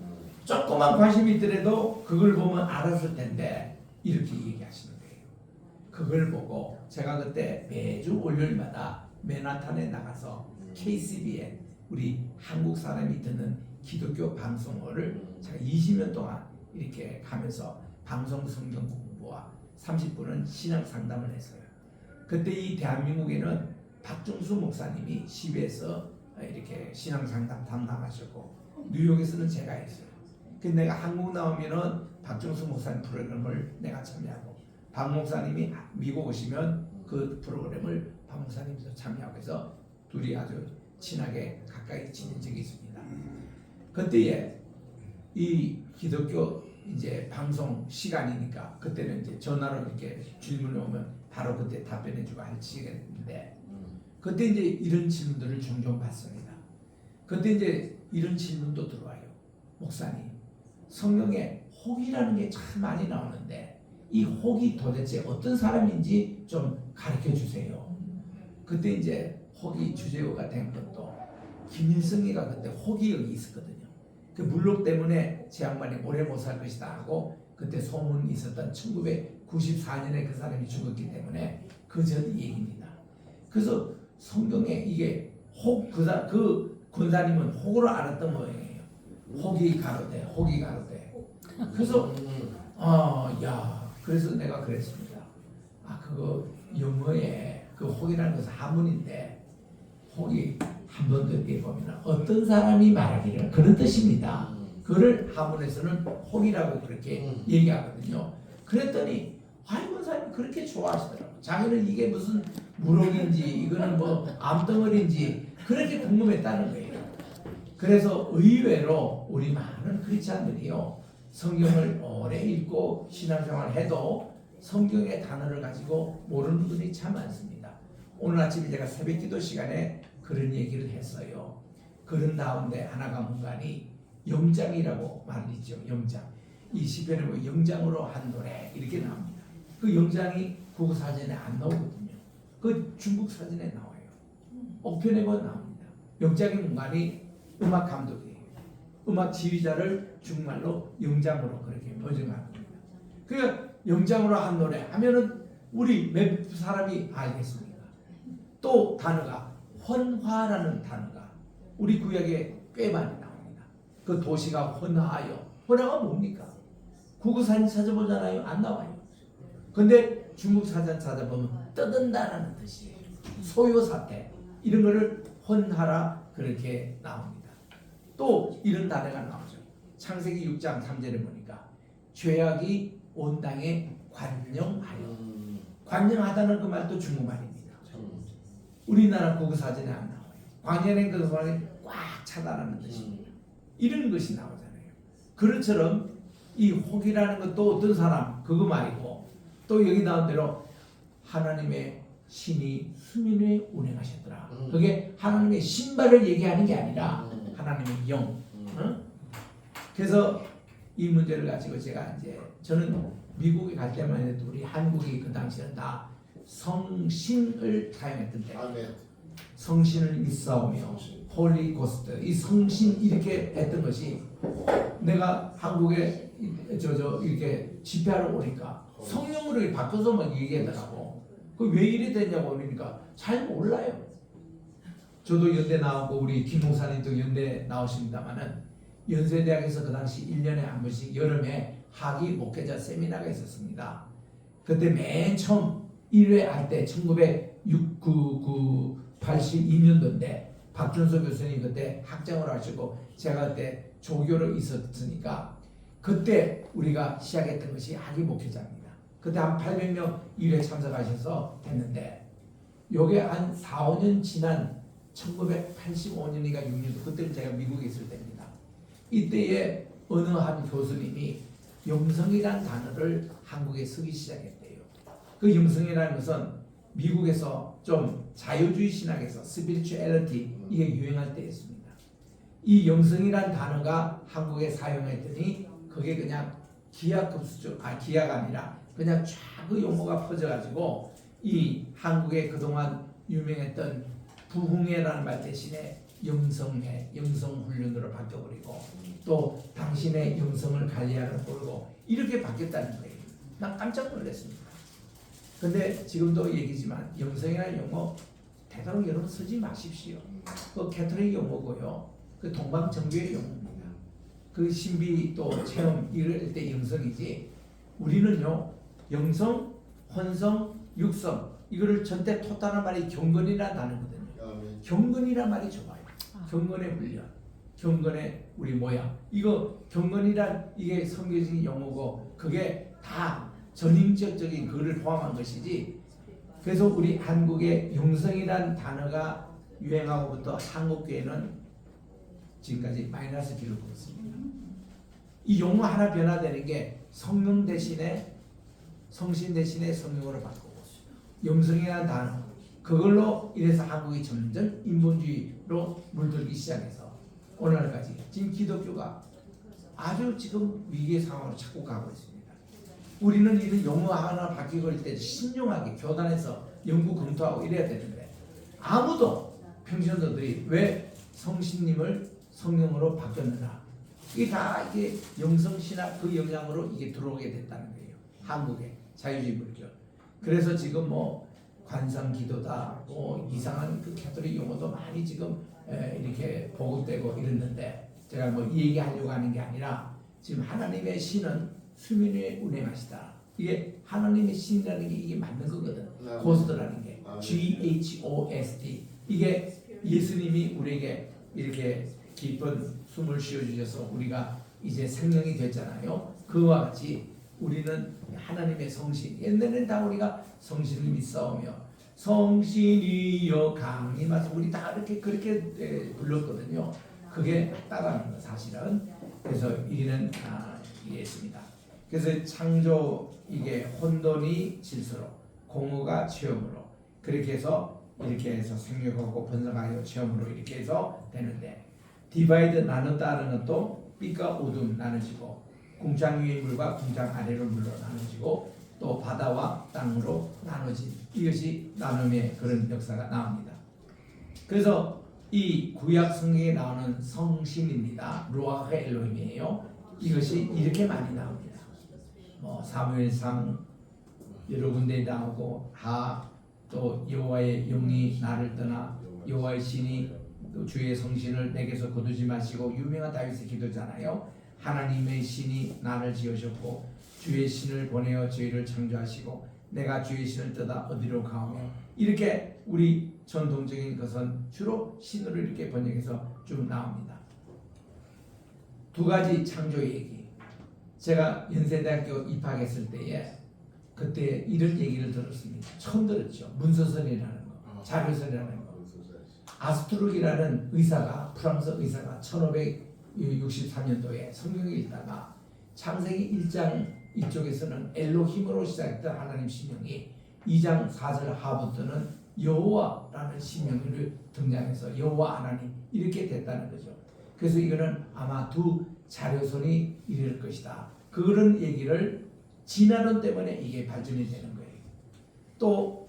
조그만 관심이 있더라도 그걸 보면 알았을 텐데 이렇게 얘기하시는 거예요. 그걸 보고 제가 그때 매주 월요일마다 맨하탄에 나가서 KCBN 우리 한국 사람이 듣는 기독교 방송을 제가 20년 동안 이렇게 가면서 방송 성경 공부와 30분은 신앙 상담을 했어요. 그때 이 대한민국에는 박종수 목사님이 CB에서 이렇게 신앙 상담 담당하셨고 뉴욕에서는 제가 했어요. 근데 내가 한국 나오면은 박종수 목사님 프로그램을 내가 참여하고 박 목사님이 미국 오시면 그 프로그램을 박 목사님도 참여하고 해서 둘이 아주 친하게 가까이 지낸 적이 있습니다. 그때에 이 기독교 이제 방송 시간이니까 그때는 이제 전화로 이렇게 질문이 오면 바로 그때 답변해주고 할 시간인데 그때 이제 이런 질문들을 종종 받습니다. 그때 이제 이런 질문도 들어와요. 목사님, 성경에 혹이라는 게 참 많이 나오는데 이 혹이 도대체 어떤 사람인지 좀 가르쳐 주세요. 그때 이제 혹이 주제어가 된 것도 김일성이가 그때 혹이 여기 있었거든요. 그 물록 때문에 제 양반이 오래 못 살 것이다 하고 그때 소문이 있었던 94년에 그 사람이 죽었기 때문에 그 전 얘기입니다. 그래서 성경에 이게 그 권사님은 혹으로 알았던 모양이에요. 혹이 가로되. 그래서 그래서 내가 그랬습니다. 그거 영어에 그 혹이라는 것은 한문인데 혹이 한 번 더 뒤에 보면 어떤 사람이 말하기를 그런 뜻입니다. 그를 한문에서는 혹이라고 그렇게 얘기하거든요. 그랬더니 권사님이 그렇게 좋아하시더라고요. 자기는 이게 무슨 무럭인지 이거는 뭐 암덩어리인지 그렇게 궁금했다는 거예요. 그래서 의외로 우리 많은 크리스찬들이요 성경을 오래 읽고 신앙생활을 해도 성경의 단어를 가지고 모르는 분이 참 많습니다. 오늘 아침에 제가 새벽기도 시간에 그런 얘기를 했어요. 그런 가운데 하나가 뭔가니 영장이라고 말이죠. 영장. 이 시편에 뭐 영장으로 한 노래 이렇게 나옵니다. 그 영장이 국어 사전에 안 나오거든요. 그 중국 사전에 나와요. 옥편에 뭐 나옵니다. 영장이 뭔가니 음악 감독이에요. 음악 지휘자를 중말로 영장으로 그렇게 번역합니다. 그러니까 영장으로 한 노래 하면은 우리 몇 사람이 알겠습니까? 또 단어가 헌화라는 단어가 우리 구약에 꽤 많이 나옵니다. 그 도시가 헌화하여. 헌화가 뭡니까? 국어사전 찾아보잖아요. 안 나와요. 근데 중국 사전 찾아보면 떠든다라는 뜻이에요. 소요 사태 이런 거를 헌하라 그렇게 나옵니다. 또 이런 단어가 나오죠. 창세기 6장 3절에 보니까 죄악이 온 땅에 관영하여. 관영하다는 그 말도 중국말입니다. 우리나라 국어사전에 안 나와요. 관영의 그 말이 꽉 차다라는 뜻입니다. 이런 것이 나오잖아요. 그것처럼 이 혹이라는 것도 어떤 사람 그거 말이고 또 여기 나온 대로 하나님의 신이 수면 위에 운행하셨더라. 그게 하나님의 신발을 얘기하는 게 아니라 하나님의 영. 그래서 이 문제를 가지고 제가 이제 저는 미국에 갈 때만 해도 우리 한국이 그 당시에는 다 성신을 사용했던 때 성신을 믿사오며 홀리 고스트 이 성신 이렇게 했던 것이 내가 한국에 이렇게 집회하러 오니까 성령으로 바꿔서만 얘기하더라고. 그 왜 이래 됐냐고 그러니까 잘 몰라요. 저도 연대 나오고 우리 김 목사님도 연대 나오십니다만은 연세대학에서 그 당시 1년에 한 번씩 여름에 학위 목회자 세미나가 있었습니다. 그때 맨 처음 1회 할 때 1982년도인데 박준서 교수님 그때 학장으로 하시고 제가 그때 조교로 있었으니까 그때 우리가 시작했던 것이 학위 목회자입니다. 그때 한 800명 1회 참석하셔서 했는데 요게 한 4, 5년 지난 1985년인가 6년도 그때는 제가 미국에 있을 때입니다. 이때에 어느 한 교수님이 영성이라는 단어를 한국에 쓰기 시작했대요. 그 영성이라는 것은 미국에서 좀 자유주의 신학에서 스피리추얼리티 이게 유행할 때였습니다. 이 영성이라는 단어가 한국에 사용했더니 그게 그냥 기하급 수준, 기하가 아니라 그냥 쫙 그 용어가 퍼져가지고 이 한국에 그동안 유명했던 부흥회라는 말 대신에 영성회, 영성훈련으로 바뀌어버리고 또 당신의 영성을 관리하는 꼴고 이렇게 바뀌었다는 거예요. 난 깜짝 놀랐습니다. 근데 지금도 얘기지만 영성이라는 용어 되도록 여러분 쓰지 마십시오. 그 캐톨릭 용어고요. 그 동방정교의 용어입니다. 그 신비 또 체험 이럴 때 영성이지 우리는요 영성, 혼성, 육성 이거를 전때 토탈한 말이 경건이라는 단어거든요. 경건이란 말이 좋아요. 경건의 훈련, 경건의 우리 모양 이거 경건이란 이게 성경적인 용어고 그게 다 전인격적인 그를 포함한 것이지. 그래서 우리 한국의 영성이란 단어가 유행하고부터 한국교회는 지금까지 마이너스 기록을 했습니다. 이 용어 하나 변화되는 게 성령 대신에 성신 대신에 성령으로 바꾸고 영성이라는 단어 그걸로 이래서 한국이 점점 인본주의로 물들기 시작해서 오늘날까지 지금 기독교가 아주 지금 위기의 상황으로 자꾸 가고 있습니다. 우리는 이런 용어 하나 바뀌고 할 때 신중하게 교단에서 연구 검토하고 이래야 되는데 아무도 평신도들이 왜 성신님을 성령으로 바뀌었느냐 이게 다 이게 영성신학 그 영향으로 이게 들어오게 됐다는 거예요. 한국에 자유주의 불교. 그래서 지금 뭐 관성기도다, 뭐 이상한 그 캐톨릭 용어도 많이 지금 이렇게 보급되고 이랬는데 제가 뭐 이 얘기하려고 하는 게 아니라 지금 하나님의 신은 수민의 운행하시다. 이게 하나님의 신이라는 게 이게 맞는 거거든. 고스트라는 게 GHOST. 이게 예수님이 우리에게 이렇게 깊은 숨을 쉬어주셔서 우리가 이제 생명이 됐잖아요. 그와 같이 우리는 하나님의 성신. 옛날에는 다 우리가 성신을 믿사오며 성신이여 강림하소서 우리 다 이렇게 그렇게 불렀거든요. 그게 맞다라는 거 사실은. 그래서 이는 이해했습니다. 그래서 창조 이게 혼돈이 질서로 공허가 체험으로 그렇게 해서 이렇게 해서 생육하고 번성하여 체험으로 이렇게 해서 되는데 디바이드 나눴다는 것도 빛과 어둠 나눠지고 궁창 위의 물과 궁창 아래로 물로 나눠지고 또 바다와 땅으로 나눠진 이것이 나눔의 그런 역사가 나옵니다. 그래서 이 구약 성경에 나오는 성신입니다. 루아흐 엘로힘이에요. 이것이 이렇게 많이 나옵니다. 뭐 사무엘상 여러 군데 나오고 또 여호와의 영이 나를 떠나 여호와의 신이 또 주의 성신을 내게서 거두지 마시고 유명한 다윗의 기도잖아요. 하나님의 신이 나를 지으셨고 주의 신을 보내어 저희를 창조하시고 내가 주의 신을 떠다 어디로 가오며 이렇게 우리 전통적인 것은 주로 신으로 이렇게 번역해서 쭉 나옵니다. 두 가지 창조 얘기. 제가 연세대학교 입학했을 때에 그때 이런 얘기를 들었습니다. 처음 들었죠. 문서설이라는 거, 자료설이라는 거. 아스트룩이라는 의사가 프랑스 의사가 1563년도에 성경을 읽다가 창세기 1장 이쪽에서는 엘로힘으로 시작했던 하나님 신명이 2장 4절 하부터는 여호와라는 신명이 등장해서 여호와 하나님 이렇게 됐다는 거죠. 그래서 이거는 아마 두 자료선이 이럴 것이다. 그런 얘기를 진화론 때문에 이게 발전이 되는 거예요. 또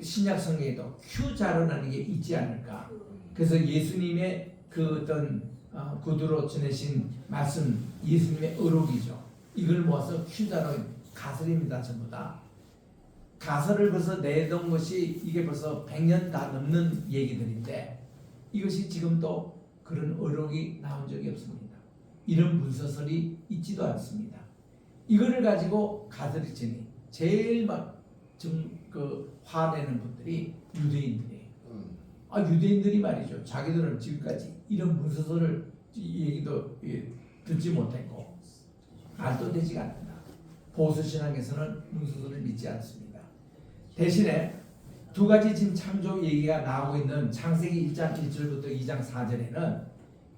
신약 성경에도 Q 자료라는 게 있지 않을까. 그래서 예수님의 그 어떤 구두로 전해진 말씀, 예수님의 어록이죠. 이걸 모아서 Q 자료 가설입니다. 전부 다. 가설을 벌써 내던 것이 이게 벌써 100년 다 넘는 얘기들인데 이것이 지금도 그런 어록이 나온 적이 없습니다. 이런 문서설이 있지도 않습니다. 이거를 가지고 가설이 치니 제일 화내는 분들이 유대인들이에요. 유대인들이 말이죠. 자기들은 지금까지 이런 문서설을 얘기도 듣지 못했고 말도 되지가 않는다. 보수신앙에서는 문서설을 믿지 않습니다. 대신에 두 가지 지금 창조 얘기가 나오고 있는 창세기 1장 1절부터 2장 4절에는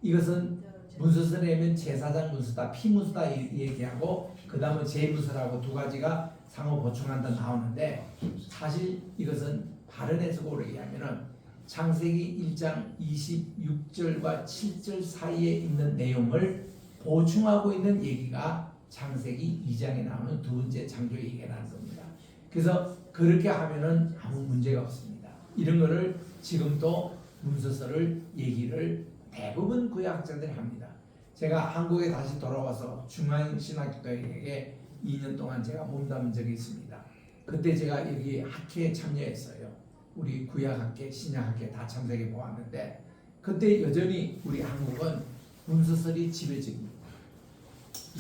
이것은 문서설에 하면 제사장 문서다, 피문서다 얘기하고 그 다음은 제문서라고 두 가지가 상호 보충한다 나오는데 사실 이것은 바른 해석으로 얘기하면은 창세기 1장 26절과 7절 사이에 있는 내용을 보충하고 있는 얘기가 창세기 2장에 나오는 두 번째 창조 얘기가 나는 겁니다. 그래서 그렇게 하면은 아무 문제가 없습니다. 이런 거를 지금도 문서설을 얘기를 대부분 구약학자들이 합니다. 제가 한국에 다시 돌아와서 중앙신학교에게 2년 동안 제가 몸담은 적이 있습니다. 그때 제가 여기 학회에 참여했어요. 우리 구약학회, 신약학회 다 참석해 보았는데 그때 여전히 우리 한국은 문서설이 지배적입니다.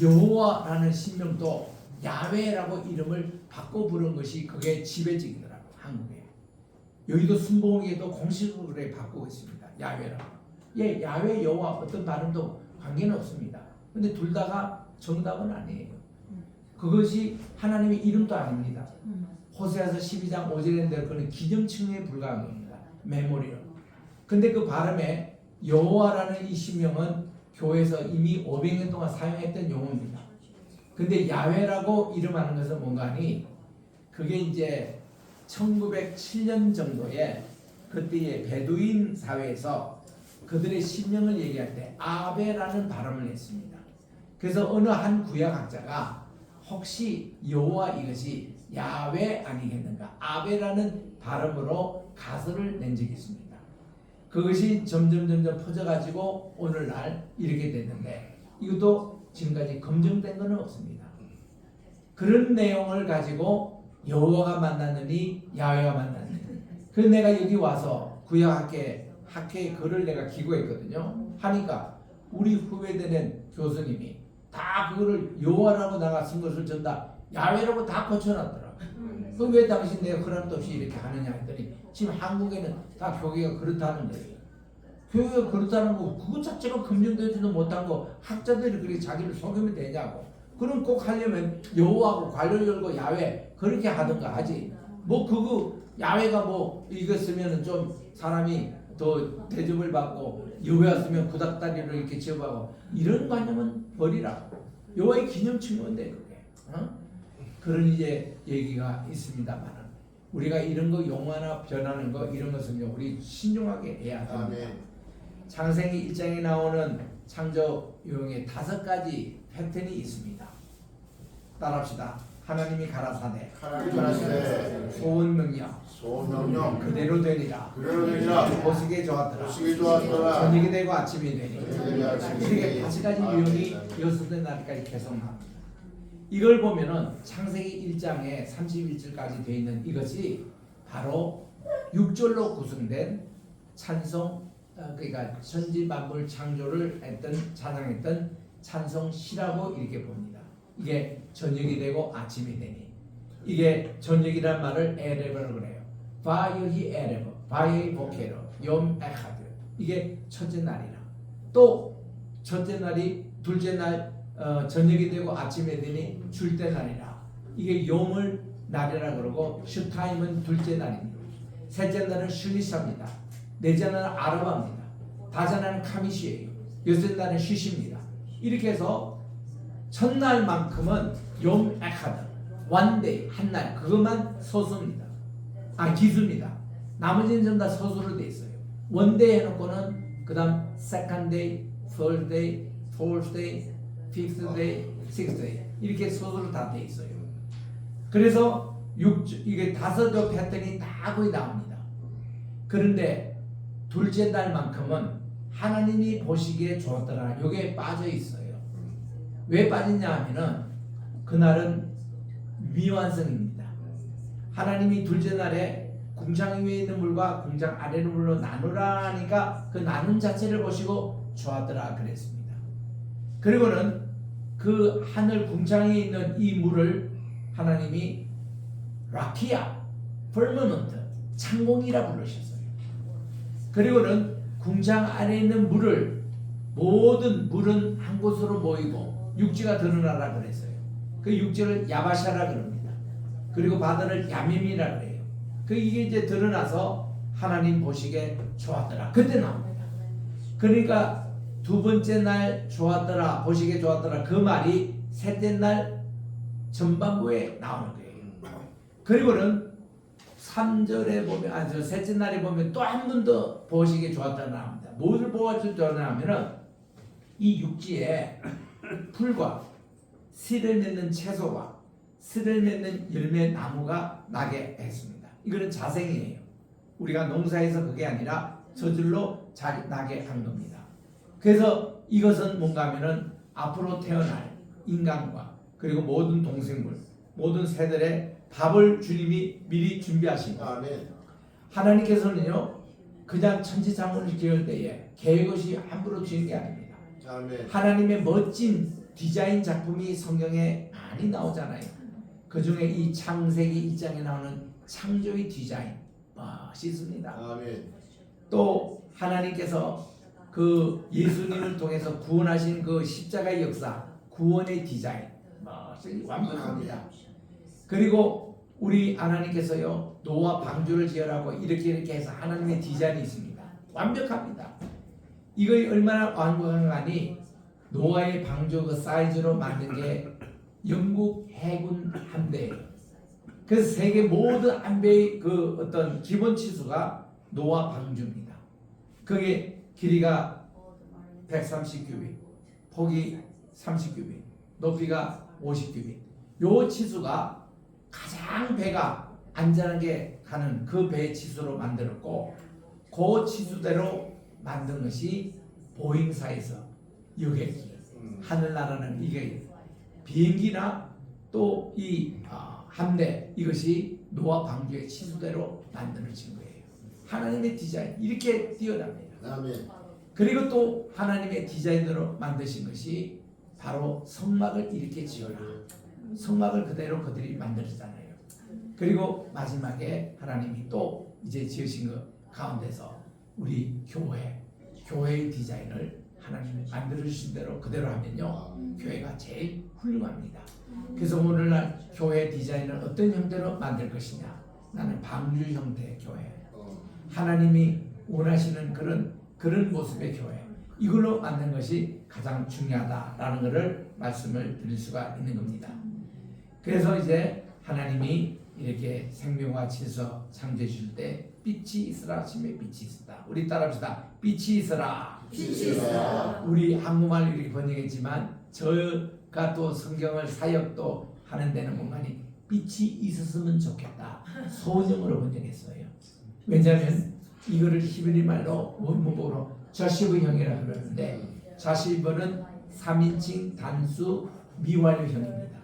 여호와라는 신명도 야훼라고 이름을 바꿔 부른 것이 그게 지배적이더라고 한국에. 여기도 순복음에도 공식으로 그래 바꾸고 있습니다. 야훼라고. 예, 야훼 여호와 어떤 발음도 관계는 없습니다. 근데 둘 다가 정답은 아니에요. 그것이 하나님의 이름도 아닙니다. 호세아서 12장 5절에 대한 그는 기념칭에 불과한 겁니다. 메모리로. 근데 그 발음에 여호와라는 이 신명은 교회에서 이미 500년 동안 사용했던 용어입니다. 근데 야훼라고 이름하는 것은 뭔가 하니 그게 이제 1907년 정도에 그때의 베두인 사회에서 그들의 신명을 얘기할 때 아베라는 발음을 했습니다. 그래서 어느 한 구약학자가 혹시 여호와 이것이 야훼 아니겠는가 아베라는 발음으로 가설을 낸 적이 있습니다. 그것이 점점 퍼져가지고 오늘날 이렇게 됐는데 이것도 지금까지 검증된 것은 없습니다. 그런 내용을 가지고 여호와가 만났느니 야훼가 만났느니. 그래서 내가 여기 와서 구약학회 글을 내가 기고했거든요. 하니까 우리 후배되는 교수님이 다 그거를 여호와라고 나가 쓴 것을 전다 야훼라고 다 고쳐놨더라고. 그 왜 당신 내가 허락도 없이 이렇게 하느냐 했더니 지금 한국에는 다 교계가 그렇다는 거예요. 교계가 그렇다는 거 그것 자체가 검증되지도 못한 거 학자들이 그렇게 자기를 속이면 되냐고. 그럼 꼭 하려면 여호와하고 관련 열고 야훼 그렇게 하든가 하지. 뭐 그거 야훼가 뭐 이거 쓰면은 좀 사람이 더 대접을 받고 여호와 쓰면 구닥다리로 이렇게 지어가고 이런 관념은 버리라. 여호와의 기념칭 뭔데 그게? 그런 이제 얘기가 있습니다만 우리가 이런 거 용어나 변하는 거 이런 것은요 우리 신중하게 해야 합니다. 창세기 1장에 나오는 창조 유형의 5가지 패턴이 있습니다. 따라합시다. 하나님이 가라사대 소원 명령 그대로 되리라 보시기에 좋았더라 저녁이 되고 아침이 되니 이렇게 5가지 유형이 6째 날까지 계속 나옵니다. 이걸 보면은 창세기 1장에 31절까지 되어 있는 이것이 바로 6절로 구성된 찬송 그러니까 천지 만물 창조를 했던 찬양했던 찬송시라고 이렇게 봅니다. 이게 저녁이 되고 아침이 되니 이게 저녁이란 말을 에레브라고 그래요. 바이히 에레브 바이히 보케로 염 에하드 이게 첫째 날이라 또 첫째 날이 둘째 날 저녁이 되고 아침에 되니 줄때 날이라 이게 용을 날이라 그러고 슈타임은 둘째 날입니다. 셋째 날은 슐리사입니다. 넷째 날은 아르바입니다. 다섯 날은 카미시예요. 여섯 날은 쉬십니다. 이렇게 해서 첫날만큼은 용 에카드 원데이 한날 그것만 소수입니다. 기수입니다. 나머지는 전부 다 소수로 돼 있어요. 원데이 해놓고는 그 다음 세컨드 데이, third day, fourth day, fifth day, sixth day 이렇게 소수로 다 돼 있어요. 그래서 이게 5개 패턴이 다 거의 나옵니다. 그런데 둘째 날만큼은 하나님이 보시기에 좋았더라. 이게 빠져 있어요. 왜 빠졌냐 하면은 그날은 미완성입니다. 하나님이 둘째 날에 궁창 위에 있는 물과 궁창 아래 있는 물로 나누라 하니까 그 나눔 자체를 보시고 좋았더라 그랬습니다. 그리고는 그 하늘 궁창에 있는 이 물을 하나님이 라키아, 퍼머넌트, 창공이라 부르셨어요. 그리고는 궁창 안에 있는 물을 모든 물은 한 곳으로 모이고 육지가 드러나라 그랬어요. 그 육지를 야바샤라 그럽니다. 그리고 바다를 야밈이라 그래요. 이게 이제 드러나서 하나님 보시기에 좋았더라. 그때 나옵니다. 그러니까 두 번째 날 좋았더라, 보시기에 좋았더라 그 말이 셋째 날 전반부에 나오는 거예요. 그리고는 3절에 보면 셋째 날에 보면 또 한 번 더 보시기에 좋았다 나옵니다. 무엇을 보아줄 줄 아냐면은 이 육지에 풀과 씨를 맺는 채소와 씨를 맺는 열매 나무가 나게 했습니다. 이거는 자생이에요. 우리가 농사에서 그게 아니라 저절로 나게 한 겁니다. 그래서 이것은 뭔가 하면은 앞으로 태어날 인간과 그리고 모든 동생물 모든 새들의 밥을 주님이 미리 준비하십니다. 하나님께서는요 그냥 천지창조를 지을 때에 계획 없이 함부로 지은 게 아닙니다. 하나님의 멋진 디자인 작품이 성경에 많이 나오잖아요. 그 중에 이 창세기 1장에 나오는 창조의 디자인 멋있습니다. 또 하나님께서 그 예수님을 통해서 구원하신 그 십자가의 역사 구원의 디자인 완벽합니다. 그리고 우리 하나님께서요 노아 방주를 지으라고 이렇게 해서 하나님의 디자인이 있습니다. 완벽합니다. 이거 얼마나 완벽한가니 노아의 방주 그 사이즈로 만든 게 영국 해군 함대예요. 그래서 세계 모든 함대의 그 어떤 기본 치수가 노아 방주입니다. 그게 길이가 130규빗, 폭이 30규빗, 높이가 50규빗. 요 치수가 가장 배가 안전하게 가는 그 배의 치수로 만들었고 그 치수대로 만든 것이 보잉사에서 여객기 하늘나라는 이게 비행기나 또 이 함대 이것이 노아 방주의 치수대로 만들어진 거예요. 하나님의 디자인 이렇게 뛰어납니다. 아멘. 그리고 또 하나님의 디자인으로 만드신 것이 바로 성막을 이렇게 지어라. 성막을 그대로 그들이 만들었잖아요. 그리고 마지막에 하나님이 또 이제 지으신 것 가운데서 우리 교회의 디자인을 하나님이 만들어주신 대로 그대로 하면요 교회가 제일 훌륭합니다. 그래서 오늘날 교회 디자인을 어떤 형태로 만들 것이냐, 나는 방주 형태의 교회, 하나님이 원하시는 그런 모습의 교회, 이걸로 만든 것이 가장 중요하다라는 것을 말씀을 드릴 수가 있는 겁니다. 그래서 이제 하나님이 이렇게 생명과 질서 창조해 주실 때 빛이 있으라 하시며 빛이 있었다. 우리 따라합시다. 빛이 있으라. 빛이 있으라. 우리 한국말로 이렇게 번역했지만 저가 또 성경을 사역도 하는 데는 뭔가니 빛이 있었으면 좋겠다. 소정으로 번역했어요. 왜냐하면 이거를 히브리 말로 원문으로 저시브형이라고 그러는데, 저시브는 3인칭 단수 미완료형입니다.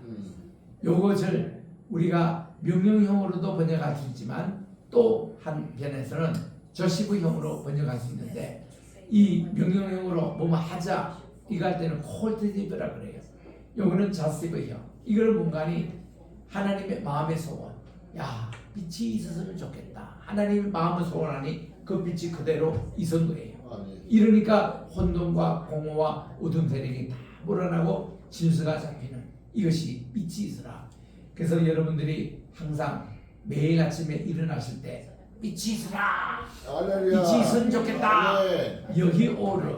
요것을 우리가 명령형으로도 번역할 수 있지만 또 한편에서는 저시브형으로 번역할 수 있는데, 이 명령형으로 뭐뭐 하자 이거 할 때는 콜티티브라 그래요. 요거는 저시브형. 이걸 뭔가니 하나님의 마음의 소원. 야, 빛이 있었으면 좋겠다. 하나님의 마음을 소원하니 그 빛이 그대로 있은 거예요. 이러니까 혼돈과 공허와 어둠 세력이 다 물러나고 질서가 잡히는 이것이 빛이 있으라. 그래서 여러분들이 항상 매일 아침에 일어나실 때 빛이 있으라, 빛이 있으면 좋겠다, 여기 오르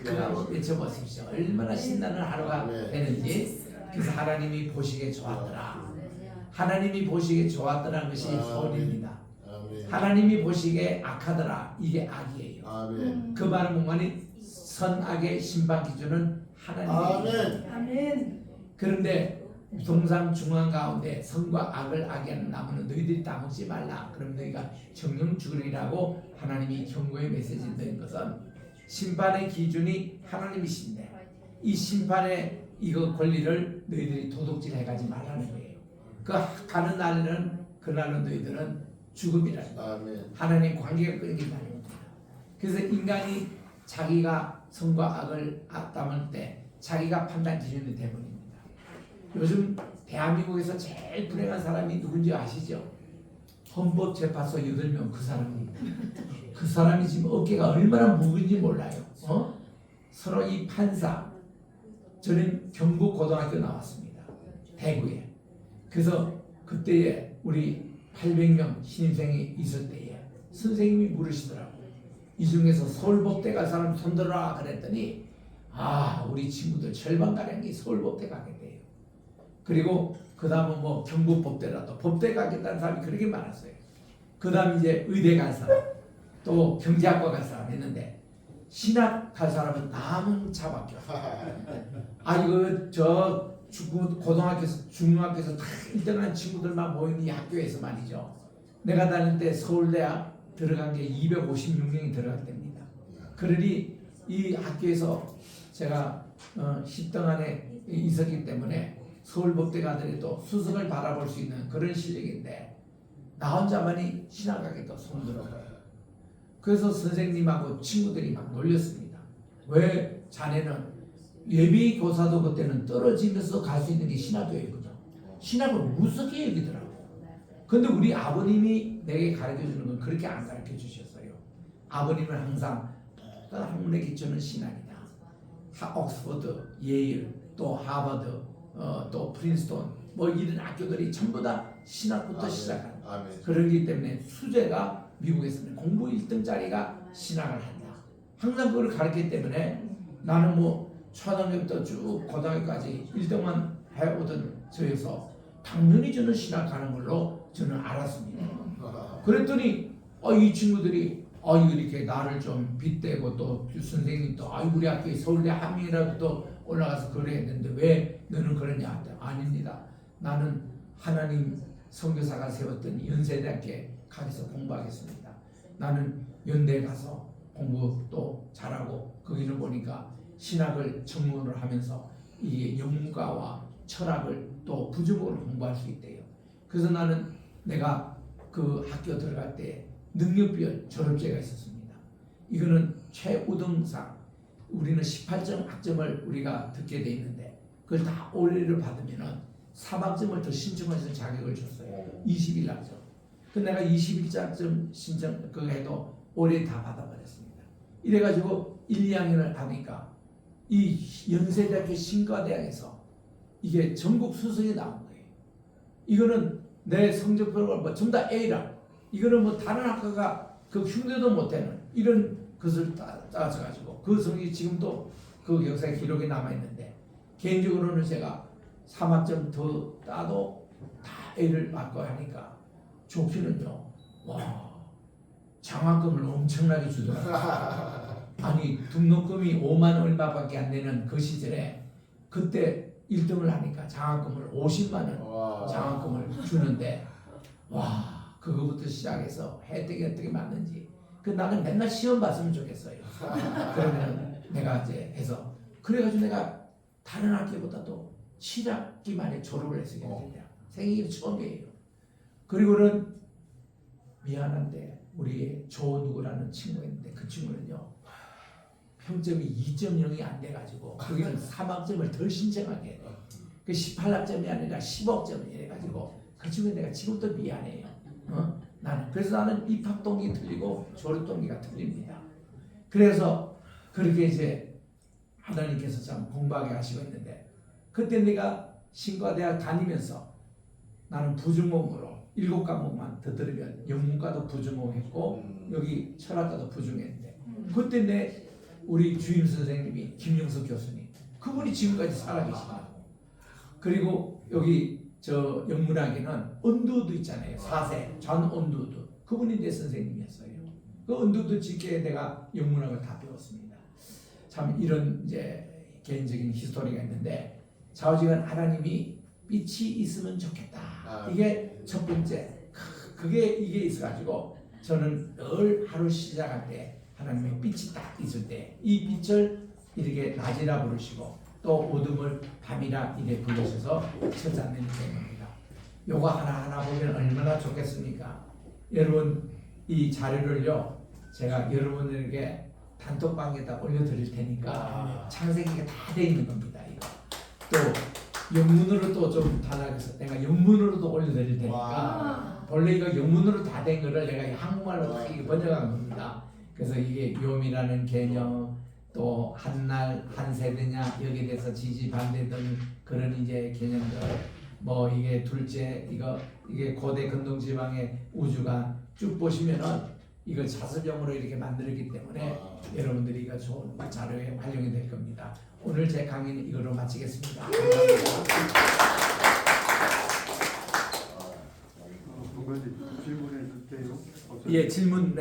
그거 외쳐보십시오. 얼마나 신나는 하루가 되는지. 그래서 하나님이 보시기에 좋았더라. 하나님이 보시기에 좋았더라는 것이 소원입니다. 하나님이 보시기에 악하더라, 이게 악이에요. 그 말은 뭔가니 선악의 심판 기준은 하나님이에요. 아멘. 그런데 동상 중앙 가운데 선과 악을 악에는 나무는 너희들이 따먹지 말라. 그럼 너희가 정령 죽으리라고 하나님이 경고의 메시지를 드린 것은 심판의 기준이 하나님이신데, 이 심판의 이거 권리를 너희들이 도둑질 해가지 말라는 거예요. 그 가는 날은 그날은 너희들은 죽음이라. 하나님 관계가 끊긴다는 겁니다. 그래서 인간이 자기가 선과 악을 담을 때 자기가 판단 기준이 되버립니다. 요즘 대한민국에서 제일 불행한 사람이 누군지 아시죠? 헌법재판소 8명 그 사람입니다. 그 사람이 지금 어깨가 얼마나 무거운지 몰라요. 서로 이 판사, 저는 경북고등학교 나왔습니다. 대구에. 그래서 그때에 우리 800명 신입생이 있을 때에 선생님이 물으시더라고요. 이 중에서 서울법대 갈 사람 손들어라 그랬더니 우리 친구들 절반가량이 서울법대 가겠대요. 그리고 그 다음은 뭐 경북법대라도 법대 가겠다는 사람이 그렇게 많았어요. 그 다음 이제 의대 갈 사람, 또 경제학과 갈 사람 했는데 신학 갈 사람은 남은 차밖에 없어요. 이거 저 고등학교에서 중학교에서 다 1등한 친구들만 모이는 이 학교에서 말이죠. 내가 다닐 때 서울대학 들어간 게 256명이 들어갈 때입니다. 그러니 이 학교에서 제가 10등 안에 있었기 때문에 서울법대 가더라도 수석을 바라볼 수 있는 그런 실력인데 나 혼자만이 신학학에도 손들어요. 그래서 선생님하고 친구들이 막 놀렸습니다. 왜 자네는 예비 교사도 그때는 떨어지면서 갈 수 있는 게 신학교였거든. 신학을 우습게 여기더라고. 근데 우리 아버님이 내게 가르쳐주는 건 그렇게 안 가르쳐주셨어요. 아버님은 항상 모든 학문의 기초는 신학이다. 옥스퍼드, 예일, 또 하버드, 또 프린스턴 뭐 이런 학교들이 전부 다 신학부터 시작한다. 그러기 때문에 수재가 미국에서는 공부 1등짜리가 신학을 한다. 항상 그걸 가르치기 때문에 나는 뭐 초등학교부터 쭉 고등학교까지 1등만 해오던 저에서 당연히 저는 신학하는 걸로 저는 알았습니다. 그랬더니 이 친구들이 이렇게 나를 좀 빗대고 또 선생님도 우리 학교에 서울대 한 명이라도 또 올라가서 그래 했는데 왜 너는 그러냐? 아닙니다. 나는 하나님 선교사가 세웠던 연세대학교에 가서 공부하겠습니다. 나는 연대 가서 공부 또 잘하고 거기를 보니까 신학을 전문으로 하면서 이게 영문과와 철학을 또 부족을 공부할 수 있대요. 그래서 나는 내가 그 학교 들어갈 때 능력별 졸업제가 있었습니다. 이거는 최우등상, 우리는 18점 학점을 우리가 듣게 돼 있는데 그걸 다 올해를 받으면은 3학점을 더 신청해서 자격을 줬어요. 21학점. 그 내가 21학점 신청 그거 해도 올해 다 받아버렸습니다. 이래가지고 1, 2학년을 하니까 이 연세대학교 신과대학에서 이게 전국 수석이 나온 거예요. 이거는 내 성적표가 뭐 전부 다 A라. 이거는 뭐 다른 학과가 그 흉내도 못 되는 이런 것을 따져가지고 그 성적이 지금도 그 역사의 기록이 남아 있는데 개인적으로는 제가 3학점 더 따도 다 A를 맞고 하니까 좋기는요. 와 장학금을 엄청나게 주더라고요. 아니 등록금이 5만 얼마밖에 안 되는 그 시절에 그때 1등을 하니까 장학금을 50만 원 장학금을 주는데 와 그거부터 시작해서 혜택이 어떻게 맞는지 그 나는 맨날 시험 봤으면 좋겠어요. 그러면 내가 이제 해서 그래가지고 내가 다른 학교보다도 7학기 만에 졸업을 했어요. 생일이 처음이에요. 그리고는 미안한데 우리 조누구라는 친구가 있는데 그 친구는요 평점이 2.0이 안 돼가지고 거기는 3학점을 더 신청하게 돼. 그 18학점이 아니라 15점이 돼가지고 그 친구는 내가 지금도 미안해요. 나는 그래서 나는 입학 동기 틀리고 졸업 동기가 틀립니다. 그래서 그렇게 이제 하나님께서 참 공부하게 하시고 있는데 그때 내가 신과대학 다니면서 나는 부중공으로 7과목만 더 들으면 영문과도 부중공했고 여기 철학과도 부중했는데 그때 내 우리 주임 선생님이 김영석 교수님 그분이 지금까지 살아계시고 그리고 여기 저 영문학에는 언두도 있잖아요. 4세 존 언두도 그분이 내 선생님이었어요. 그 언두도 직계 내가 영문학을 다 배웠습니다. 참 이런 이제 개인적인 히스토리가 있는데 좌우지간 하나님이 빛이 있으면 좋겠다. 이게 첫 번째. 이게 있어가지고 저는 늘 하루 시작할 때 하나님의 빛이 딱 있을 때 이 빛을 이렇게 낮이라 부르시고 또 어둠을 밤이라 이래 부르셔서 찾아내는 겁니다. 요거 하나하나 보면 얼마나 좋겠습니까? 여러분 이 자료를요 제가 여러분들에게 단톡방에다 올려드릴 테니까 창세기가 다 돼 있는 겁니다. 이거 또 영문으로 또 좀 달라서 내가 영문으로도 올려드릴 테니까 원래 이거 영문으로 다 된 거를 내가 한국말로 다 번역한 겁니다. 그래서 이게 요미라는 개념 또 한날 한 세대냐 여기에 대해서 지지 반대 등 그런 이제 개념들 뭐 이게 둘째 이게 고대 근동 지방의 우주가 쭉 보시면은 이걸 자습형으로 이렇게 만들었기 때문에 여러분들이 이거 좋은 자료에 활용이 될 겁니다. 오늘 제 강의는 이걸로 마치겠습니다. 감사합니다. 질문에 그때요? 예, 질문